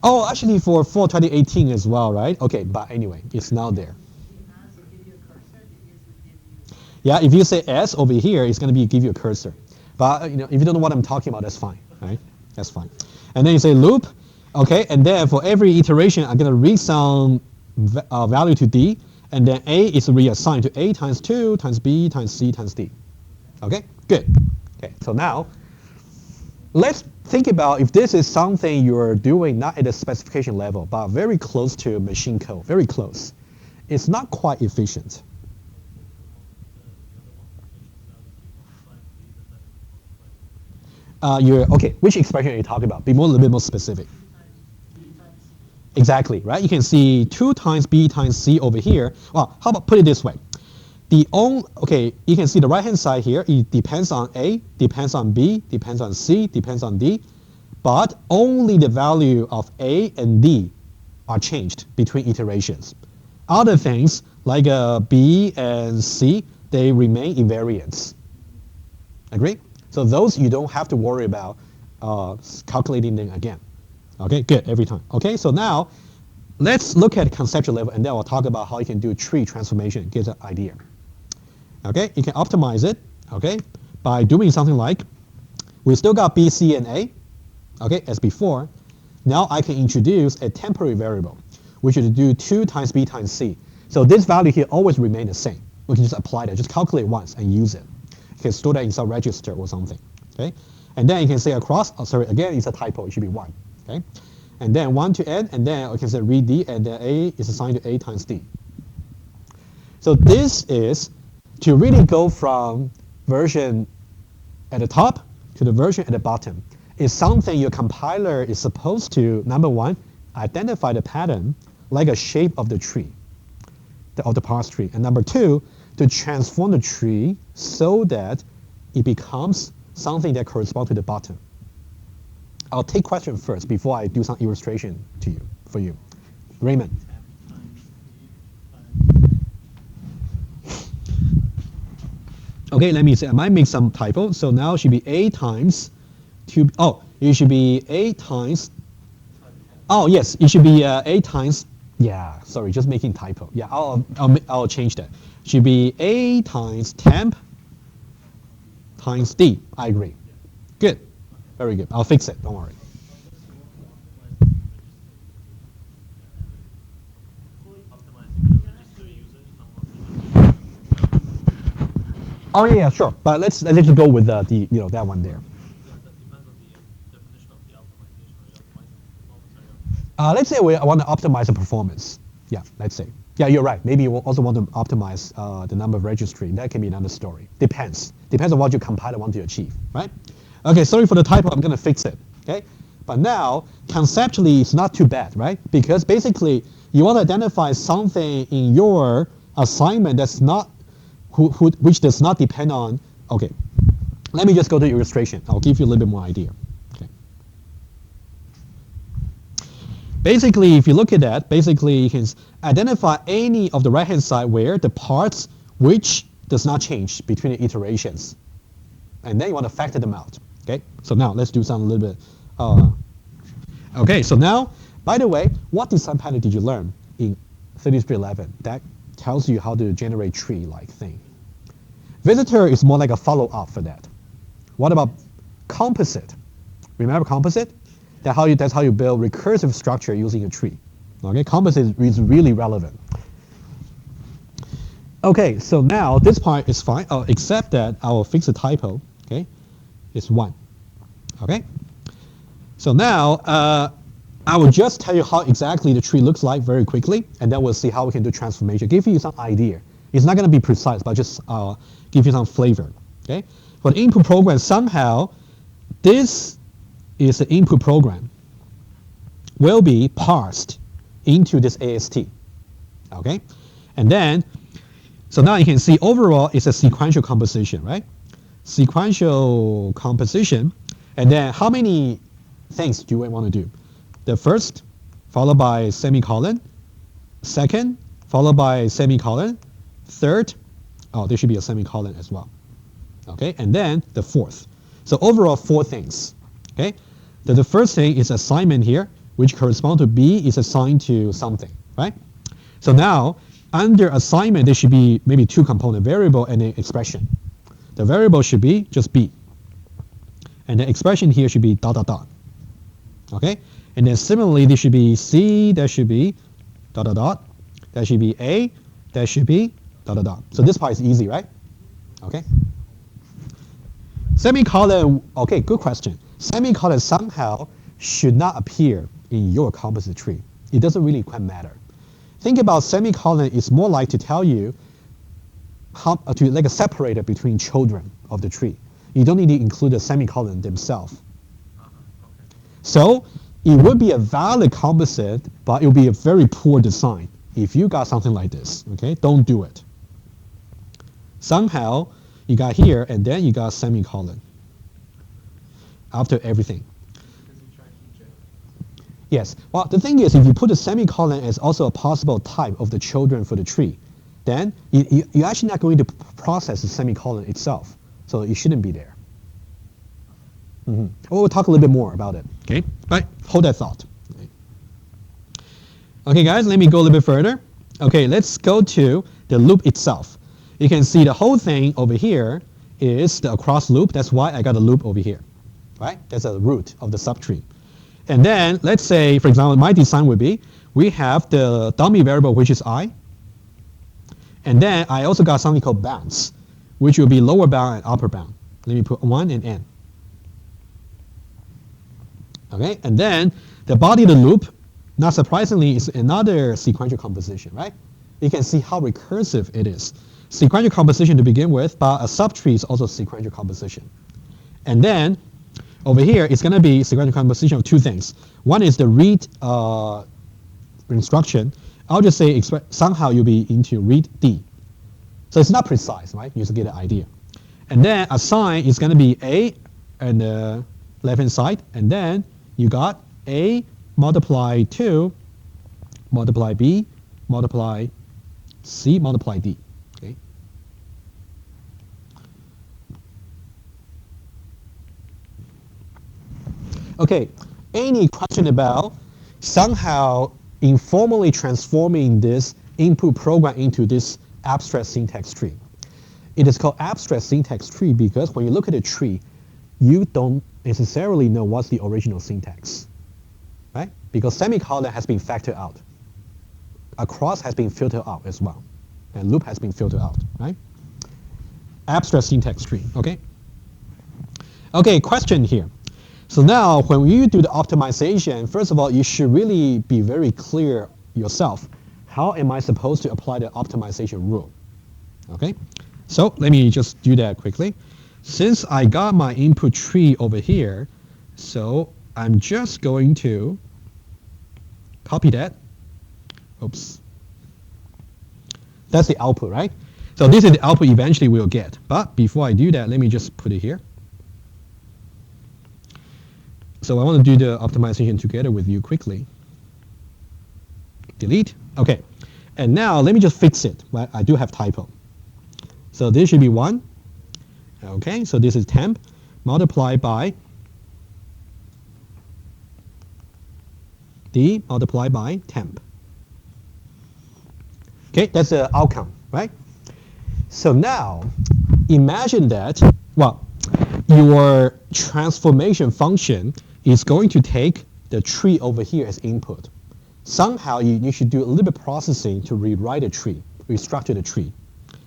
A: Oh, actually for 2018 as well, right? Okay, but anyway, it's now there. Yeah, if you say s over here, it's going to give you a cursor. But if you don't know what I'm talking about, that's fine, right? That's fine. And then you say loop, okay, and then for every iteration, I'm going to read some value to d, and then a is reassigned to a times 2 times b times c times d. Okay, good. Okay, so now let's think about if this is something you're doing not at the specification level, but very close to machine code, very close. It's not quite efficient. Okay, which expression are you talking about? Be a little bit more specific. Exactly, right? You can see 2 times b times c over here. Well, how about put it this way? Okay, you can see the right-hand side here. It depends on a, depends on b, depends on c, depends on d, but only the value of a and d are changed between iterations. Other things like b and c, they remain invariants. Agree? So those you don't have to worry about calculating them again. Okay, good, every time. Okay, so now let's look at conceptual level, and then we'll talk about how you can do tree transformation, get an idea. Okay, you can optimize it, okay, by doing something like, we still got b, c, and a, okay, as before. Now I can introduce a temporary variable, which is to do 2 times b times c. So this value here always remain the same. We can just apply that, just calculate once and use it. You can store that in some register or something, okay? And then you can say across, again, it's a typo, it should be 1, okay? And then 1 to n, and then I can say read d, and then a is assigned to a times d. So this is to really go from version at the top to the version at the bottom. Is something your compiler is supposed to, number one, identify the pattern like a shape of the tree, of the parse tree. And number two, to transform the tree so that it becomes something that corresponds to the bottom. I'll take question first before I do some illustration for you. Raymond. Okay, let me say, I might make some typo. So now it should be a times 2, it should be a times, yes, it should be a times, yeah, sorry, just making typo. Yeah, I'll change that. Should be a times temp times d. I agree. Good, very good. I'll fix it, don't worry. Oh yeah, sure. But let's just go with that one there. Let's say I want to optimize the performance. Yeah, let's say. Yeah, you're right. Maybe you also want to optimize the number of registry. That can be another story. Depends. Depends on what your compiler want to achieve, right? Okay, sorry for the typo. I'm going to fix it. Okay, but now conceptually it's not too bad, right? Because basically you want to identify something in your assignment that's not which does not depend on. Okay, let me just go to illustration. I'll give you a little bit more idea. Basically, if you look at that, basically you can identify any of the right-hand side where the parts which does not change between the iterations. And then you want to factor them out. Okay, so now let's do some little bit. Okay, so now, by the way, what design pattern did you learn in 3311? That tells you how to generate tree-like thing. Visitor is more like a follow-up for that. What about composite? Remember composite? That's how you build recursive structure using a tree. Okay, composite is really relevant. Okay, so now this part is fine, except that I will fix a typo. Okay, it's 1. Okay, so now I will just tell you how exactly the tree looks like very quickly, and then we'll see how we can do transformation. Give you some idea. It's not going to be precise, but just give you some flavor. Okay, for the input program, somehow this is the input program will be parsed into this AST. Okay, and then so now you can see overall it's a sequential composition, right? sequential composition, and then how many things do we want to do? The first, followed by semicolon, second, followed by semicolon, third, oh, there should be a semicolon as well. Okay, and then the fourth. So overall, 4 things. Okay, the first thing is assignment here, which corresponds to B is assigned to something, right? So now, under assignment, there should be maybe 2 component, variable and an expression. The variable should be just B. And the expression here should be ... Okay? And then similarly, there should be C, there should be ... There should be A, there should be ... So this part is easy, right? Okay? Semicolon, okay, good question. Semicolon somehow should not appear in your composite tree. It doesn't really quite matter. Think about semicolon is more like to tell you how to like a separator between children of the tree. You don't need to include a semicolon themselves.
C: Okay.
A: So it would be a valid composite, but it would be a very poor design if you got something like this. Okay, don't do it. Somehow you got here and then you got semicolon after everything.
C: Because you try to keep general.
A: Yes. Well, the thing is, if you put a semicolon as also a possible type of the children for the tree, then you're actually not going to process the semicolon itself. So it shouldn't be there. Well, we'll talk a little bit more about it. Okay, but hold that thought. Okay, guys, let me go a little bit further. Okay, let's go to the loop itself. You can see the whole thing over here is the across loop. That's why I got a loop over here, right? That's a root of the subtree. And then let's say, for example, my design would be, we have the dummy variable, which is I. And then I also got something called bounds, which will be lower bound and upper bound. Let me put 1 and n. Okay, and then the body of the loop, not surprisingly, is another sequential composition, right? You can see how recursive it is. Sequential composition to begin with, but a subtree is also sequential composition. And then over here, it's going to be sequential composition of 2 things. One is the read instruction. I'll just say somehow you'll be into read D. So it's not precise, right? You just get an idea. And then assign is going to be A and the left-hand side. And then you got A multiply 2, multiply B, multiply C, multiply D. Okay. Okay, any question about somehow informally transforming this input program into this abstract syntax tree? It is called abstract syntax tree because when you look at a tree, you don't necessarily know what's the original syntax, right? Because semicolon has been factored out. Across has been filtered out as well. And loop has been filtered out, right? Abstract syntax tree, okay? Okay, question here. So now when you do the optimization, first of all, you should really be very clear yourself. How am I supposed to apply the optimization rule? Okay, so let me just do that quickly. Since I got my input tree over here, so I'm just going to copy that. Oops. That's the output, right? So this is the output eventually we'll get. But before I do that, let me just put it here. So I want to do the optimization together with you quickly. Delete. Okay. And now let me just fix it. Right? I do have typo. So this should be 1. Okay. So this is temp multiplied by D multiplied by temp. Okay. That's the outcome, right? So now imagine that, well, your transformation function is going to take the tree over here as input. Somehow you should do a little bit processing to rewrite a tree, restructure the tree,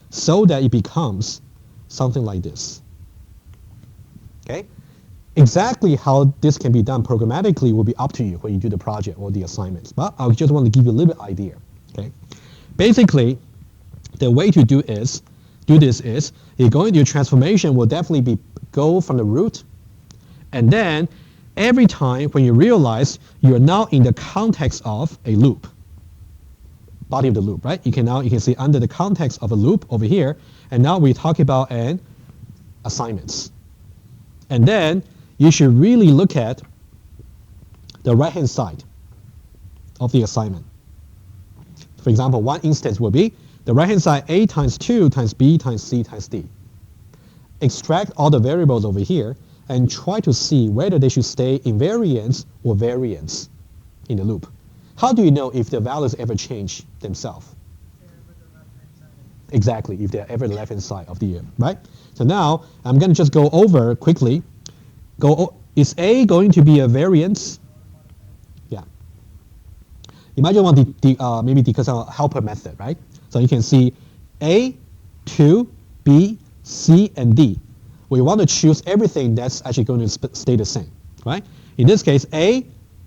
A: so that it becomes something like this. Okay? Exactly how this can be done programmatically will be up to you when you do the project or the assignments. But I just want to give you a little bit idea. Okay? Basically, the way to do this is you're going to do transformation will definitely be go from the root, and then every time when you realize you are now in the context of a loop, body of the loop, right? You can see under the context of a loop over here, and now we talk about a assignments. And then you should really look at the right-hand side of the assignment. For example, one instance will be the right-hand side A times 2 times B times C times D. Extract all the variables over here and try to see whether they should stay invariance or variance in the loop. How do you know if the values ever change themselves? Exactly, if they're ever the left-hand side of the right? So now I'm going to just go over quickly. Is A going to be a variance? Yeah. You might just want to maybe because of a helper method, right? So you can see A, 2, B, C, and D. We want to choose everything that's actually going to stay the same, right? In this case, A,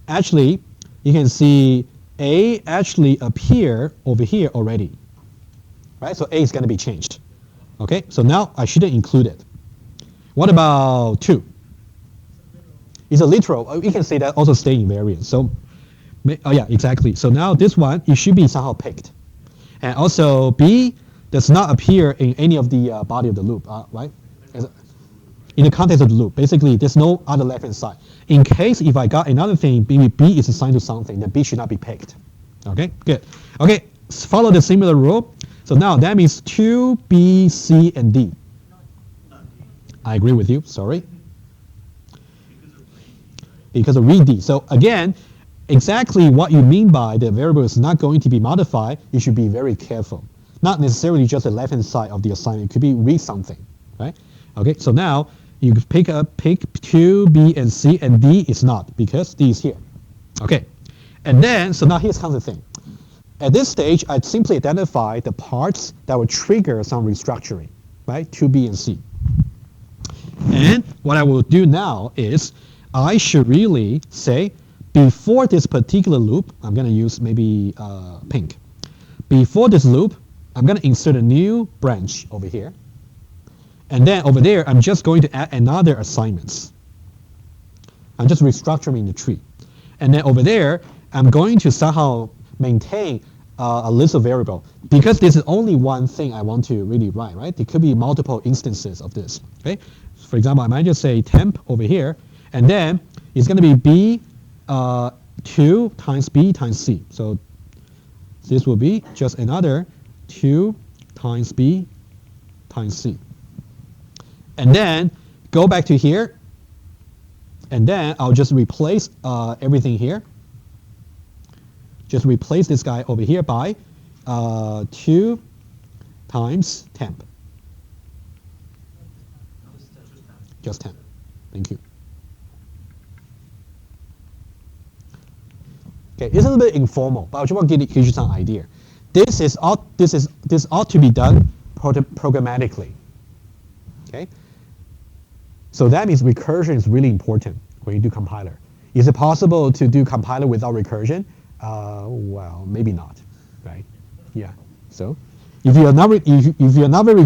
A: actually, you can see A actually appear over here already, right? So A is going to be changed, okay? So now I shouldn't include it. What about 2? It's a literal. You can say that also stay invariant. So, oh yeah, exactly. So now this one, it should be somehow picked. And also B does not appear in any of the body of the loop, right? In the context of the loop, basically, there's no other left-hand side. In case if I got another thing, maybe B is assigned to something, then B should not be picked. Okay, good. Okay, follow the similar rule. So now that means 2, B, C, and D. I agree with you, sorry. Because of read D. So again, exactly what you mean by the variable is not going to be modified, you should be very careful. Not necessarily just the left-hand side of the assignment. It could be read something, right? Okay, so now you pick 2, B, and C, and D is not, because D is here. Okay, and then, so now here's kind of the thing. At this stage, I'd simply identify the parts that will trigger some restructuring, right? 2, B, and C. And what I will do now is, I should really say, before this particular loop, I'm going to use maybe pink. Before this loop, I'm going to insert a new branch over here. And then over there, I'm just going to add another assignments. I'm just restructuring the tree. And then over there, I'm going to somehow maintain a list of variables. Because this is only one thing I want to really write, right? There could be multiple instances of this. Okay? For example, I might just say temp over here. And then it's going to be B2 times B times C. So this will be just another 2 times B times C. And then go back to here. And then I'll just replace everything here. Just replace this guy over here by 2 times temp. Just temp. Thank you. Okay, it's a little bit informal, but I just want to give you some idea. This ought to be done programmatically. Okay. So that means recursion is really important when you do compiler. Is it possible to do compiler without recursion? Well, maybe not, right? Yeah. So if you're not very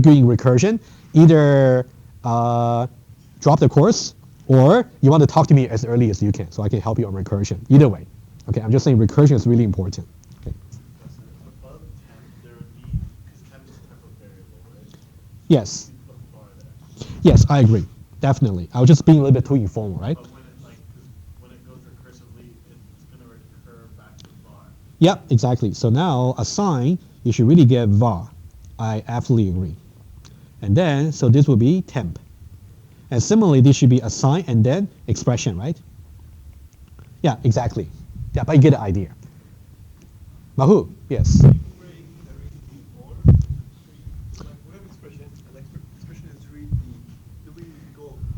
A: good in recursion, either drop the course or you want to talk to me as early as you can, so I can help you on recursion. Either way. Okay, I'm just saying recursion is really important. Okay.
B: Above temp, there would be, because temp is a type of variable, right?
A: Yes.
B: You put a bar there.
A: Yes, I agree. Definitely. I was just being a little bit too informal, right?
B: But when it goes recursively, it's going to recur back to the bar.
A: Yep, exactly. So now assign, you should really get var. I absolutely agree. And then, so this will be temp. And similarly, this should be assign and then expression, right? Yeah, exactly. Yeah, but you get the idea. Mahu, yes.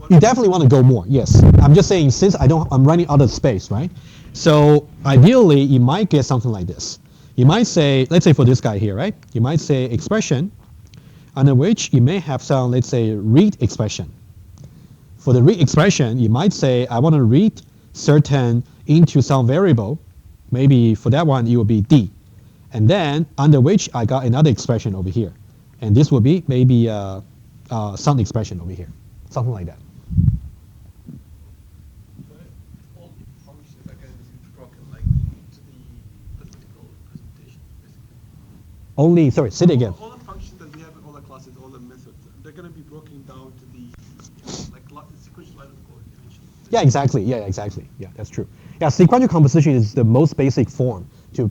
A: You definitely want to go more, yes. I'm just saying since I'm running out of space, right? So ideally, you might get something like this. You might say, let's say for this guy here, right? You might say expression, under which you may have some, let's say, read expression. For the read expression, you might say, I want to read certain into some variable. Maybe for that one, it will be D. And then under which I got another expression over here. And this will be maybe some expression over here. Something like that.
C: All functions are going to be broken like to the physical representation, basically.
A: Only, sorry, say it again.
D: All the functions that we have in all the classes, all the methods, they're going to be broken down to the
A: Yeah, exactly. Yeah, exactly. Yeah, that's true. Yeah, sequential composition is the most basic form to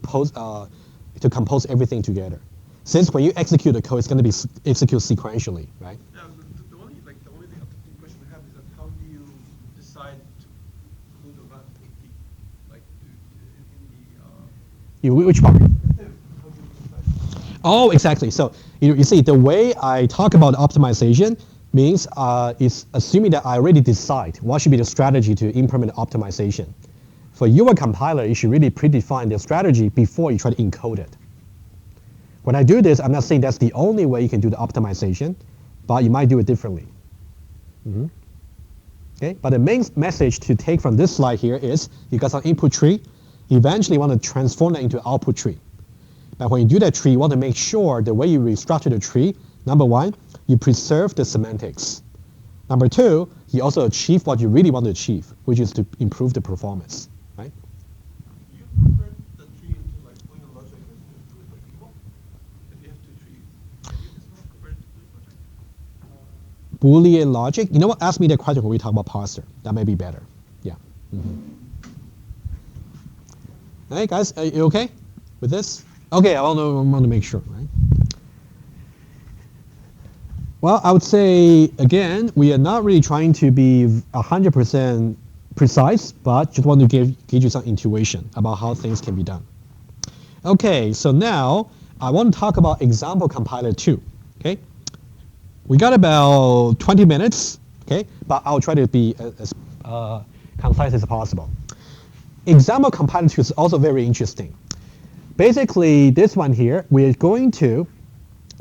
A: compose everything together. Since when you execute the code, it's going to be executed sequentially, right?
C: Yeah, the only thing question I have is that how do you decide who the vat would be, like
A: Which part?
C: how do you decide?
A: Oh, exactly. So you see, the way I talk about optimization means it's assuming that I already decide what should be the strategy to implement optimization. For your compiler, you should really predefine the strategy before you try to encode it. When I do this, I'm not saying that's the only way you can do the optimization, but you might do it differently. Okay, but the main message to take from this slide here is you got some input tree. You eventually want to transform that into output tree. But when you do that tree, you want to make sure the way you restructure the tree, number one, you preserve the semantics. Number two, you also achieve what you really want to achieve, which is to improve the performance, right?
C: Do you convert the tree into like Boolean logic and do it like equal? If you have two trees, do you just not convert it to Boolean logic?
A: Boolean logic. You know what? Ask me that question when we talk about parser. That may be better. Yeah. Hey guys, are you okay with this? Okay, I want to make sure, right? Well, I would say, again, we are not really trying to be 100% precise, but just want to give you some intuition about how things can be done. Okay, so now I want to talk about example compiler 2, okay? We got about 20 minutes, okay? But I'll try to be as concise as possible. Example compiler 2 is also very interesting. Basically, this one here, we're going to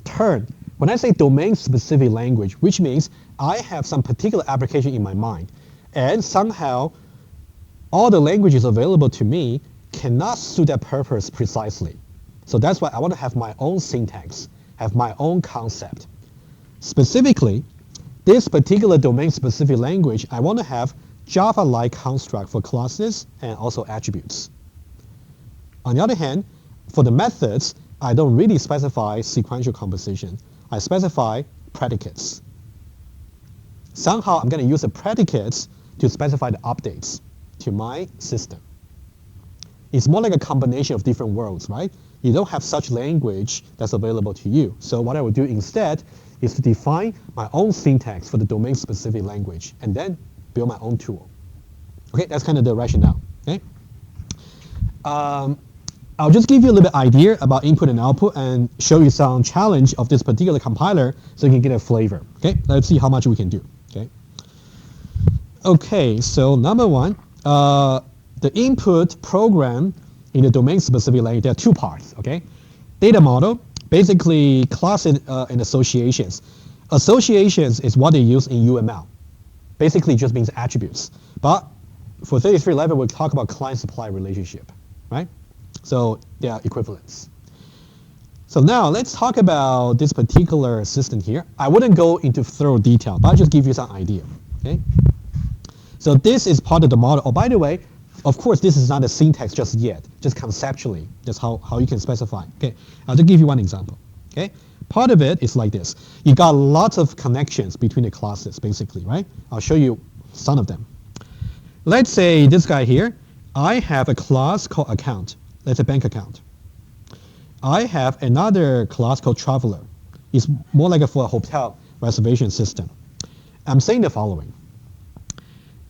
A: turn, when I say domain-specific language, which means I have some particular application in my mind, and somehow all the languages available to me cannot suit that purpose precisely. So that's why I want to have my own syntax, have my own concept. Specifically, this particular domain-specific language, I want to have Java-like construct for classes and also attributes. On the other hand, for the methods, I don't really specify sequential composition. I specify predicates. Somehow, I'm going to use the predicates to specify the updates to my system. It's more like a combination of different worlds, right? You don't have such language that's available to you. So what I would do instead is to define my own syntax for the domain-specific language and then build my own tool. Okay, that's kind of the rationale. Okay. I'll just give you a little bit idea about input and output and show you some challenge of this particular compiler so you can get a flavor. Okay, let's see how much we can do. Okay. Okay, so number one, the input program in the domain-specific language, there are two parts. Okay, data model, basically class and associations. Associations is what they use in UML. Basically, just means attributes. But for 3311, we'll talk about client-supply relationship, right? So they are equivalents. So now let's talk about this particular system here. I wouldn't go into thorough detail, but I'll just give you some idea. Okay. So this is part of the model. Oh, by the way, of course, this is not a syntax just yet, just conceptually. That's how you can specify. Okay. I'll just give you one example. Okay. Part of it is like this. You got lots of connections between the classes, basically, right? I'll show you some of them. Let's say this guy here, I have a class called account. That's a bank account. I have another class called traveler. It's more like for a hotel reservation system. I'm saying the following.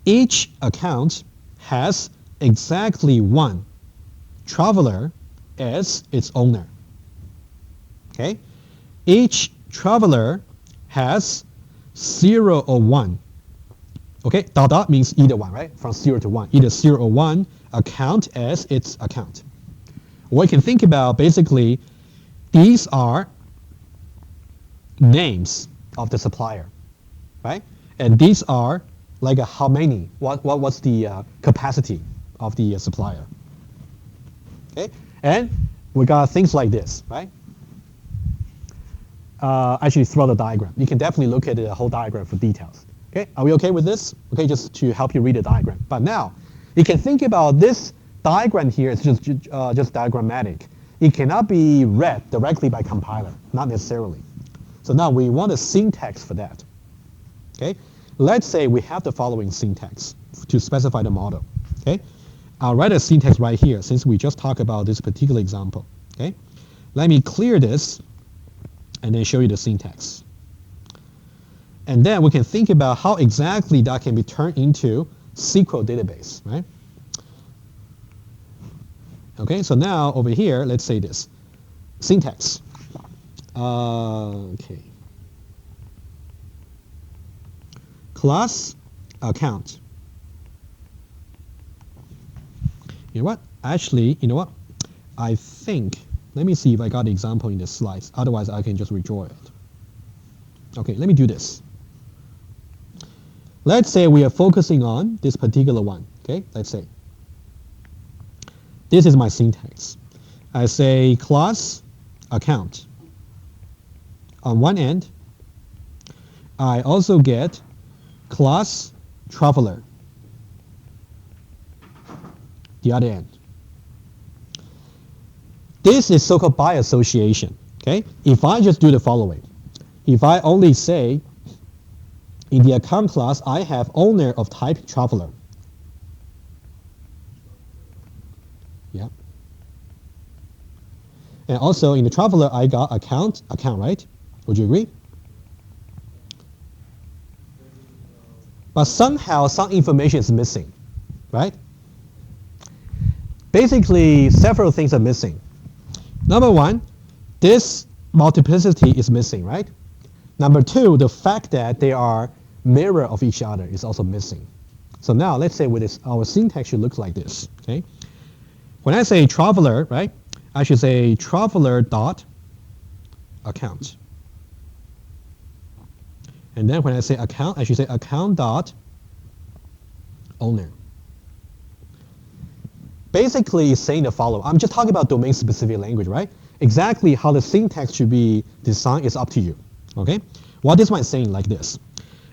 A: Each account has exactly one traveler as its owner. Okay? Each traveler has 0 or 1. Okay, dot dot means either one, right? From 0 to 1. Either 0 or 1 account as its account. What you can think about, basically, these are names of the supplier, right? And these are like how many, what's the capacity of the supplier. Okay, and we got things like this, right? Actually, throw the diagram. You can definitely look at the whole diagram for details. Okay, are we okay with this? Okay, just to help you read the diagram. But now, you can think about this diagram here is just diagrammatic. It cannot be read directly by compiler, not necessarily. So now we want a syntax for that. Okay, let's say we have the following syntax. to specify the model. Okay, I'll write a syntax right here since we just talked about this particular example. Okay, let me clear this and then show you the syntax. And then we can think about how exactly that can be turned into SQL database, right? Okay, so now over here, let's say this syntax. Okay. Class account. You know what? Actually, you know what? I think, let me see if I got the example in the slides. Otherwise, I can just redraw it. Okay, let me do this. Let's say we are focusing on this particular one. Okay, let's say. This is my syntax. I say class account. On one end, I also get class traveler. The other end. This is so-called by association. Okay, if I just do the following, if I only say in the account class I have owner of type traveler. Yeah. And also in the traveler I got account, right? Would you agree? But somehow some information is missing, right? Basically, several things are missing. Number one, this multiplicity is missing, right? Number two, the fact that they are mirror of each other is also missing. So now let's say with this, our syntax should look like this, okay? When I say traveler, right, I should say traveler dot account. And then when I say account, I should say account dot owner. Basically, it's saying the following. I'm just talking about domain-specific language, right? Exactly how the syntax should be designed is up to you, okay? What is my saying like this?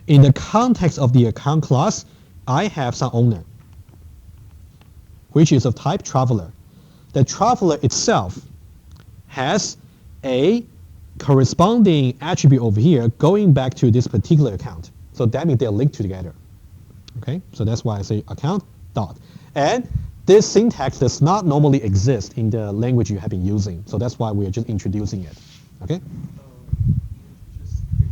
A: In the context of the account class, I have some owner, which is of type traveler. The traveler itself has a corresponding attribute over here going back to this particular account. So that means they're linked together. Okay, so that's why I say account dot. And this syntax does not normally exist in the language you have been using. So that's why we are just introducing it. Okay?
C: Just create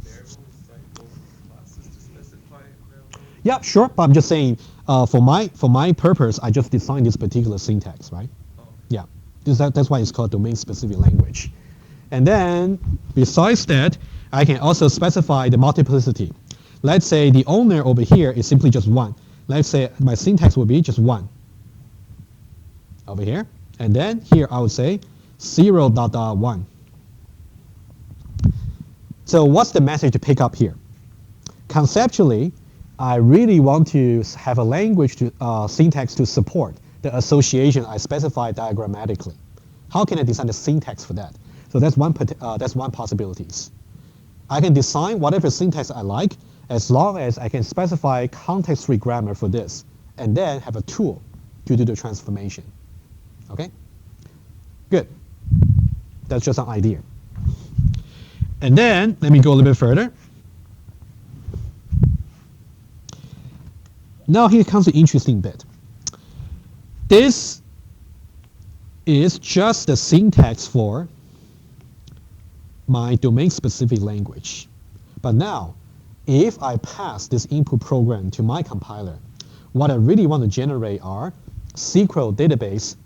C: variables like both classes to specify variables.
A: Yeah, sure. But I'm just saying, for my purpose, I just designed this particular syntax, right?
C: Oh.
A: Yeah, that's why it's called domain-specific language. And then, besides that, I can also specify the multiplicity. Let's say the owner over here is simply just 1. Let's say my syntax will be just 1 over here. And then here I would say 0 dot dot 1. So what's the message to pick up here? Conceptually, I really want to have a language to syntax to support the association I specify diagrammatically. How can I design the syntax for that? So that's one possibilities. I can design whatever syntax I like as long as I can specify context-free grammar for this and then have a tool to do the transformation. Okay? Good. That's just an idea. And then let me go a little bit further. Now here comes the interesting bit. This is just the syntax for my domain-specific language. But now, if I pass this input program to my compiler, what I really want to generate are SQL database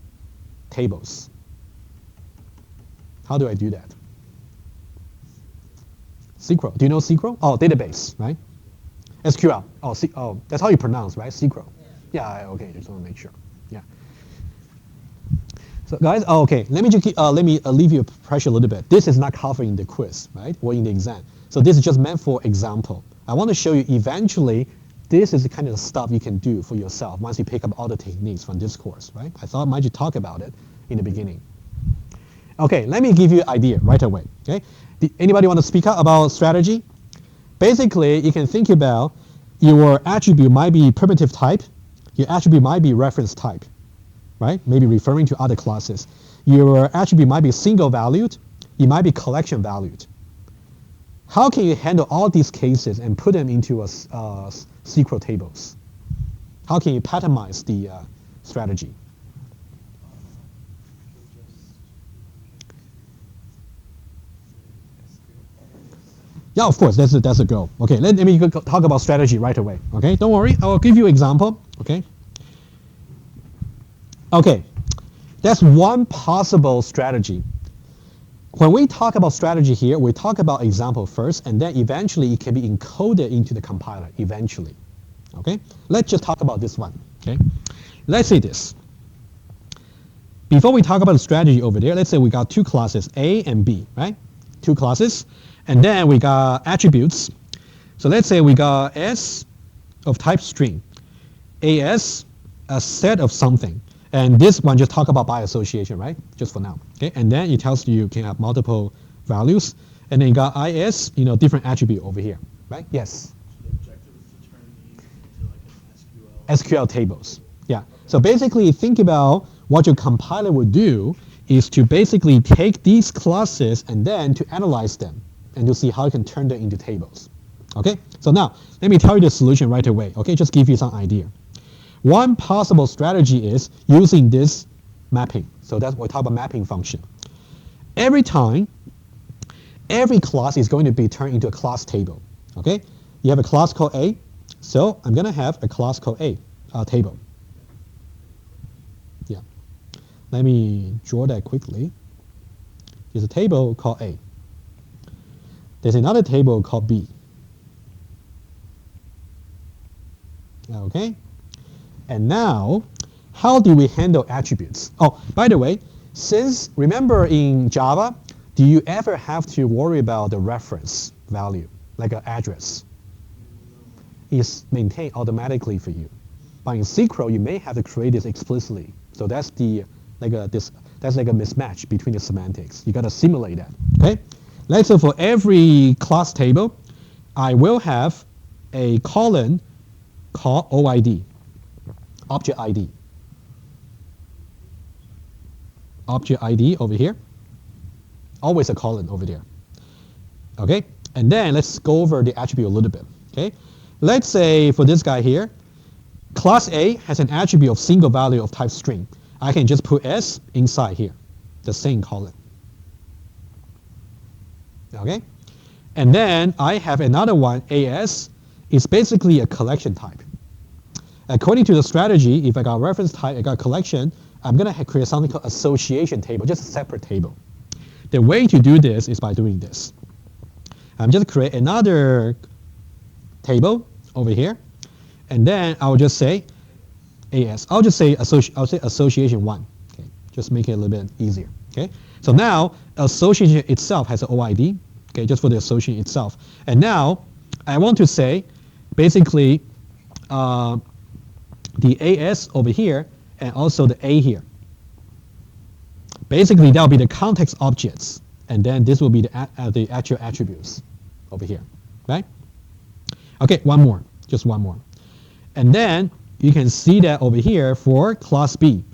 A: tables. How do I do that? SQL. Do you know SQL? Oh, database, right? SQL. Oh, that's how you pronounce, right? SQL. Yeah. Okay. Just want to make sure. Yeah. So guys, okay. Let me just let me leave you pressure a little bit. This is not covered in the quiz, right, or in the exam. So this is just meant for example. I want to show you eventually. This is the kind of stuff you can do for yourself once you pick up all the techniques from this course, right? I thought I might just talk about it in the beginning. Okay, let me give you an idea right away. Okay, anybody want to speak up about strategy? Basically, you can think about your attribute might be primitive type, your attribute might be reference type, right? Maybe referring to other classes. Your attribute might be single valued, it might be collection valued. How can you handle all these cases and put them into a SQL tables? How can you patternize the strategy? Yeah, of course, that's a goal. Okay, let me talk about strategy right away. Okay, don't worry, I will give you an example. Okay. Okay, that's one possible strategy. When we talk about strategy here, we talk about example first, and then eventually it can be encoded into the compiler eventually. Okay, let's just talk about this one. Okay, let's say this. Before we talk about the strategy over there, let's say we got two classes, A and B, right? Two classes, and then we got attributes. So let's say we got S of type string, AS, a set of something. And this one just talk about by association, right? Just for now. Okay, and then it tells you can have multiple values, and then you got IS, different attribute over here, right? Yes.
B: The objective is to turn these into like an
A: SQL tables. Yeah. So basically, think about what your compiler would do is to basically take these classes and then to analyze them and to see how you can turn them into tables. Okay. So now let me tell you the solution right away. Okay, just give you some idea. One possible strategy is using this mapping. So that's what we talk about mapping function. Every time, every class is going to be turned into a class table. Okay, you have a class called A, so I'm going to have a class called A table. Yeah, let me draw that quickly. There's a table called A. There's another table called B. Okay. And now, how do we handle attributes? Oh, by the way, since remember in Java, do you ever have to worry about the reference value, like an address? It's maintained automatically for you. But in SQL, you may have to create this explicitly. So that's like a mismatch between the semantics. You got to simulate that. Okay. Let's say for every class table, I will have a column called OID. Object ID. Object ID over here. Always a column over there. Okay? And then let's go over the attribute a little bit. Okay? Let's say for this guy here, class A has an attribute of single value of type string. I can just put S inside here, the same column. Okay? And then I have another one, AS, is basically a collection type. According to the strategy, if I got reference type, I got collection, I'm going to create something called association table, just a separate table. The way to do this is by doing this. I'm just create another table over here, and then I'll just say AS. I'll say association 1. Okay, just make it a little bit easier. Okay, so now association itself has an OID. Okay, just for the association itself. And now I want to say basically the AS over here and also the A here. Basically, that will be the context objects, and then this will be the actual attributes over here, right? Okay, one more, just one more. And then you can see that over here for class B.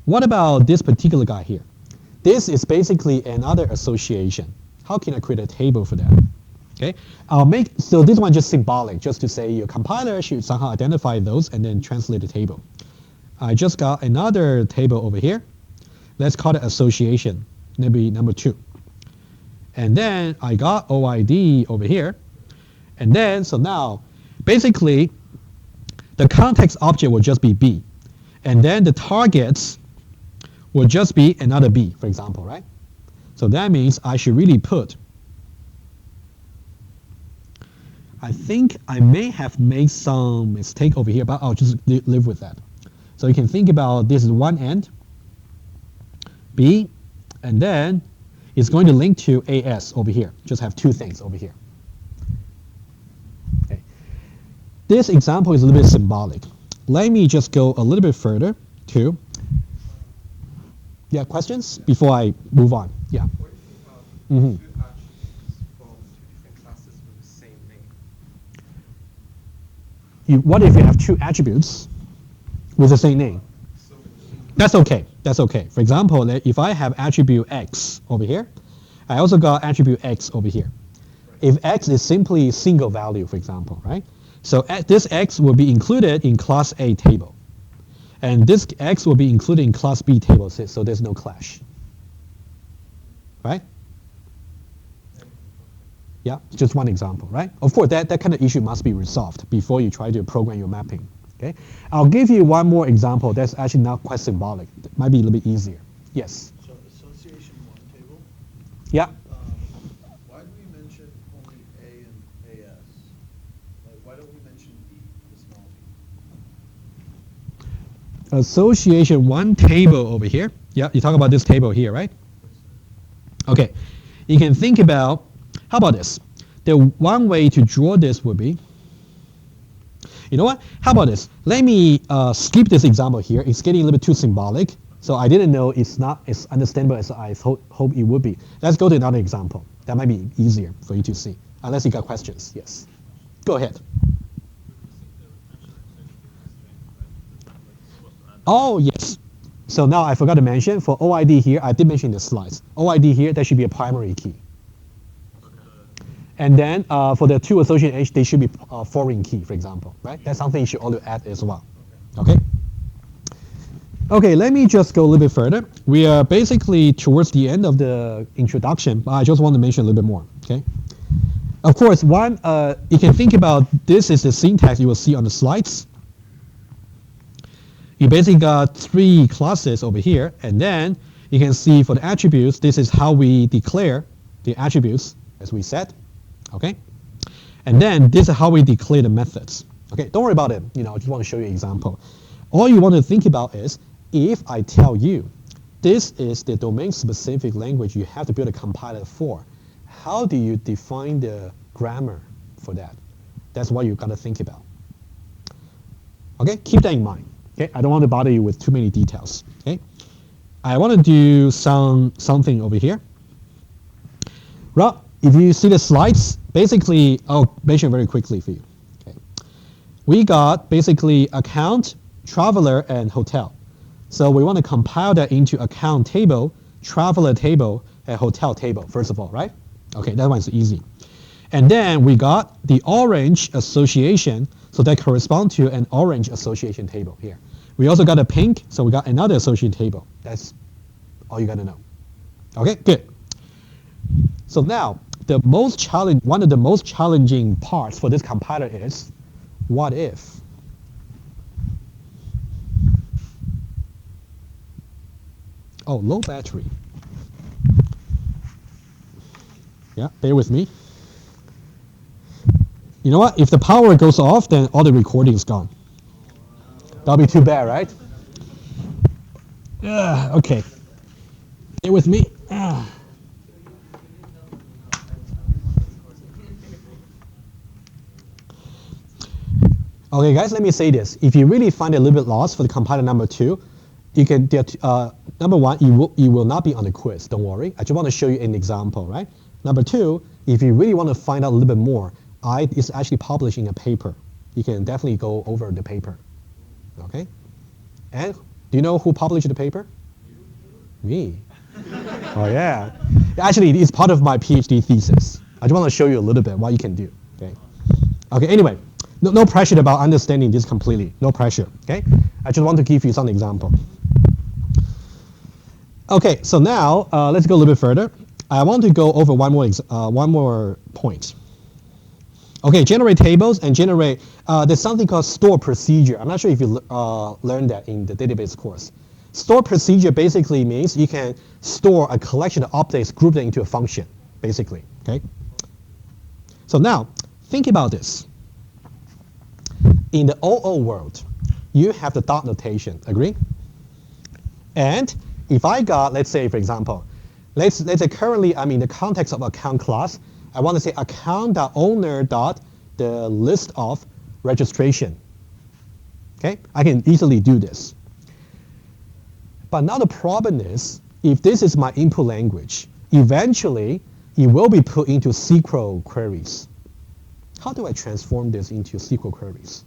A: What about this particular guy here? This is basically another association. How can I create a table for that? Okay, so this one just symbolic, just to say your compiler should somehow identify those and then translate the table. I just got another table over here. Let's call it association, maybe number 2. And then I got OID over here. And then, so now, basically, the context object will just be B. And then the targets will just be another B, for example, right? So that means I should really put, I think I may have made some mistake over here, but I'll just live with that. So you can think about this is one end, B, and then it's going to link to AS over here. Just have two things over here. Okay. This example is a little bit symbolic. Let me just go a little bit further to, yeah, questions before I move on? Yeah.
C: What if you have two attributes from two different classes with the same name?
A: What if you have two attributes with the same name?
C: So
A: That's okay. That's okay. For example, if I have attribute X over here, I also got attribute X over here. If X is simply single value, for example, right? So this X will be included in class A table. And this X will be included in class B table, so there's no clash. Right? Yeah, just one example, right? Of course, that kind of issue must be resolved before you try to program your mapping. Okay? I'll give you one more example that's actually not quite symbolic. It might be a little bit easier. Yes?
B: So association one table,
A: Yeah.
B: why do we mention only A and AS? Like, why don't we mention B, the small b?
A: Association one table over here. Yeah, you talk about this table here, right? Okay. You can think about, how about this? The one way to draw this would be, you know what? How about this? Let me skip this example here. It's getting a little bit too symbolic. So I didn't know it's not as understandable as I hope it would be. Let's go to another example. That might be easier for you to see. Unless you got questions. Yes. Go ahead. Oh, yes. So now I forgot to mention, for OID here, I did mention in the slides. OID here, that should be a primary key. And then for the two associated H, they should be foreign key, for example, right? That's something you should also add as well. Okay? Okay, let me just go a little bit further. We are basically towards the end of the introduction, but I just want to mention a little bit more, okay? Of course, one, you can think about this is the syntax you will see on the slides. You basically got three classes over here, and then you can see for the attributes, this is how we declare the attributes, as we said. Okay, and then this is how we declare the methods. Okay, don't worry about it. I just want to show you an example. All you want to think about is, if I tell you this is the domain-specific language you have to build a compiler for, how do you define the grammar for that? That's what you got to think about. Okay, keep that in mind. Okay, I don't want to bother you with too many details. Okay, I want to do something over here. Well, if you see the slides, basically, I'll mention very quickly for you. Okay. We got basically account, traveler, and hotel. So we want to compile that into account table, traveler table, and hotel table, first of all, right? Okay, that one's easy. And then we got the orange association, so that corresponds to an orange association table here. We also got a pink, so we got another association table. That's all you got to know. Okay, good. So now, one of the most challenging parts for this compiler is, what if? Oh, low battery. Yeah, bear with me. You know what? If the power goes off, then all the recording is gone. That'll be too bad, right? Okay. Bear with me. Okay, guys, let me say this. If you really find it a little bit lost for the compiler number 2, you can get, number 1, you will not be on the quiz. Don't worry. I just want to show you an example, right? Number 2, if you really want to find out a little bit more, it's actually publishing a paper. You can definitely go over the paper. Okay? And do you know who published the paper? Me. Oh, yeah. Actually, it's part of my PhD thesis. I just want to show you a little bit what you can do. Okay? Okay, anyway. No pressure about understanding this completely. No pressure, okay? I just want to give you some example. Okay, so now let's go a little bit further. I want to go over one more point. Okay, generate tables and generate, there's something called store procedure. I'm not sure if you learned that in the database course. Store procedure basically means you can store a collection of objects, group them into a function, basically, okay? So now, think about this. In the OO world, you have the dot notation, agree? And if I got, let's say, for example, let's say currently I'm in the context of account class, I want to say account.owner dot the list of registration. Okay, I can easily do this. But now the problem is, if this is my input language, eventually it will be put into SQL queries. How do I transform this into SQL queries?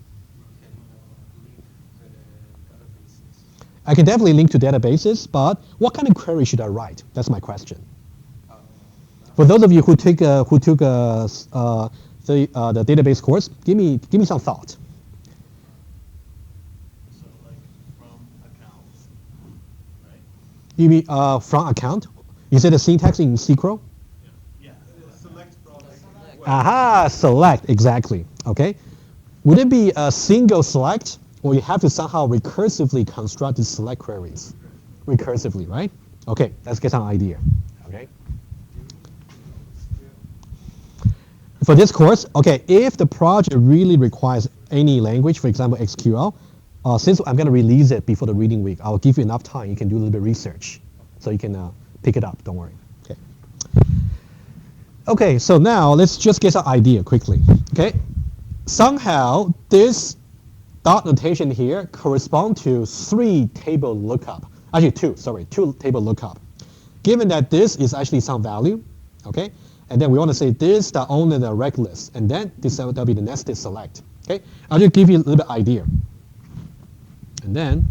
A: I can definitely link to databases, but what kind of query should I write? That's my question. For those of you who took the database course, give me some thought.
B: So like from accounts, right?
A: You mean from account? You said the syntax in SQL?
B: Yeah.
C: Select from.
A: Aha, select, exactly. Okay. Would it be a single select, or you have to somehow recursively construct the select queries? Recursively, right? Okay, let's get some idea. Okay. For this course, okay, if the project really requires any language, for example, SQL, since I'm going to release it before the reading week, I'll give you enough time. You can do a little bit of research, so you can pick it up. Don't worry. Okay. Okay, so now let's just get some idea quickly. Okay. Somehow this dot notation here correspond to 3 table lookup. Actually 2, sorry, 2 table lookup. Given that this is actually some value, okay, and then we want to say this the only the reg list, and then this will be the nested select. Okay, I'll just give you a little bit idea. And then,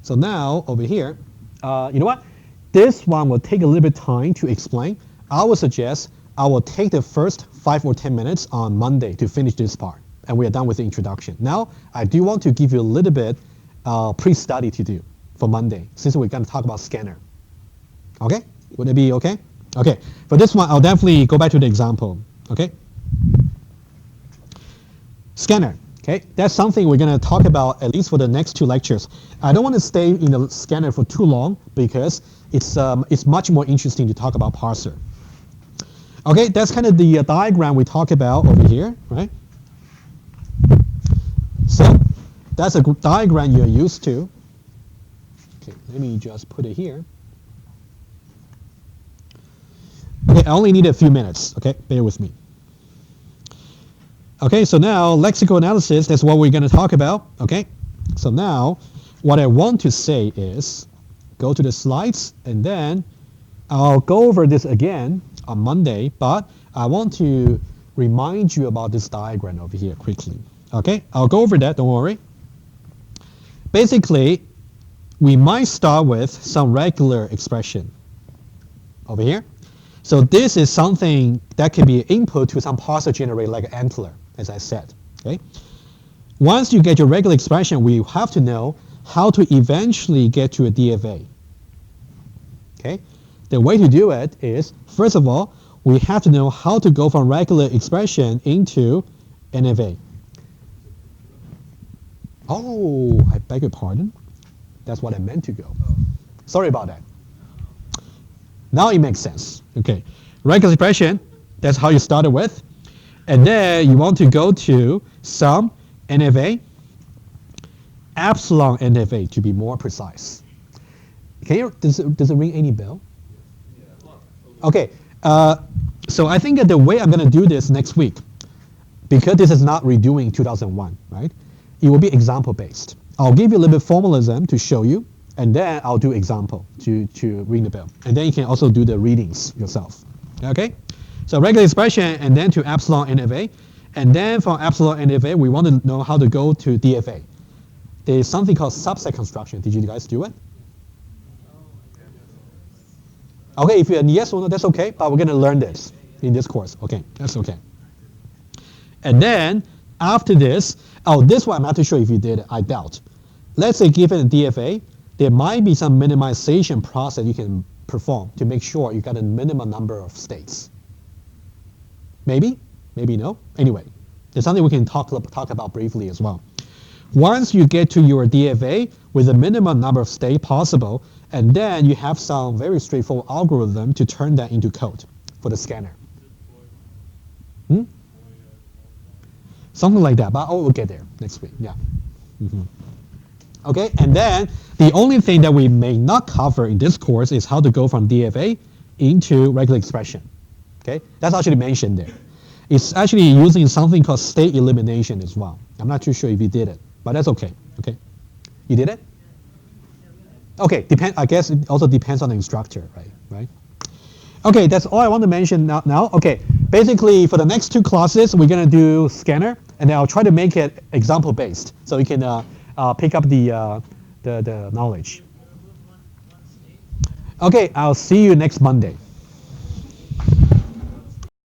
A: so now over here, you know what? This one will take a little bit time to explain. I would suggest I will take the first 5 or 10 minutes on Monday to finish this part, and we are done with the introduction. Now, I do want to give you a little bit pre-study to do for Monday, since we're going to talk about scanner. Okay? Would it be okay? Okay. For this one, I'll definitely go back to the example. Okay? Scanner. Okay? That's something we're going to talk about at least for the next 2 lectures. I don't want to stay in the scanner for too long because it's much more interesting to talk about parser. Okay, that's kind of the diagram we talk about over here, right? So that's a diagram you're used to. Okay, let me just put it here. Okay, I only need a few minutes. Okay, bear with me. Okay, so now lexical analysis, that's what we're going to talk about. Okay, so now what I want to say is go to the slides, and then I'll go over this again on Monday, but I want to remind you about this diagram over here quickly. Okay, I'll go over that, don't worry. Basically, we might start with some regular expression over here. So this is something that can be input to some parser generator like antler, as I said. Okay. Once you get your regular expression, we have to know how to eventually get to a DFA. Okay. The way to do it is, first of all, we have to know how to go from regular expression into NFA. Oh, I beg your pardon. That's what I meant to go. Sorry about that. Now it makes sense. Okay, regular expression, that's how you started with. And then you want to go to some NFA, epsilon NFA to be more precise. Does it ring any bell? Okay, so I think that the way I'm going to do this next week, because this is not redoing 2001, right? It will be example based. I'll give you a little bit of formalism to show you, and then I'll do example to ring the bell. And then you can also do the readings yourself. Okay? So regular expression, and then to epsilon NFA. And then from epsilon NFA, we want to know how to go to DFA. There's something called subset construction. Did you guys do it? Okay, if you're yes or no, that's okay, but we're going to learn this in this course. Okay, that's okay. And then after this, oh, this one I'm not too sure if you did it, I doubt. Let's say given a DFA, there might be some minimization process you can perform to make sure you got a minimum number of states. Maybe, maybe no. Anyway, there's something we can talk about briefly as well. Once you get to your DFA with a minimum number of states possible, and then you have some very straightforward algorithm to turn that into code for the scanner. Something like that, but we'll get there next week. Yeah. Okay, and then the only thing that we may not cover in this course is how to go from DFA into regular expression. Okay, that's actually mentioned there. It's actually using something called state elimination as well. I'm not too sure if you did it, but that's okay. Okay, you did it? Okay, I guess it also depends on the instructor, right? Okay, that's all I want to mention now. Okay, basically for the next 2 classes, we're gonna do scanner, and then I'll try to make it example based, so you can pick up the knowledge. Okay, I'll see you next Monday.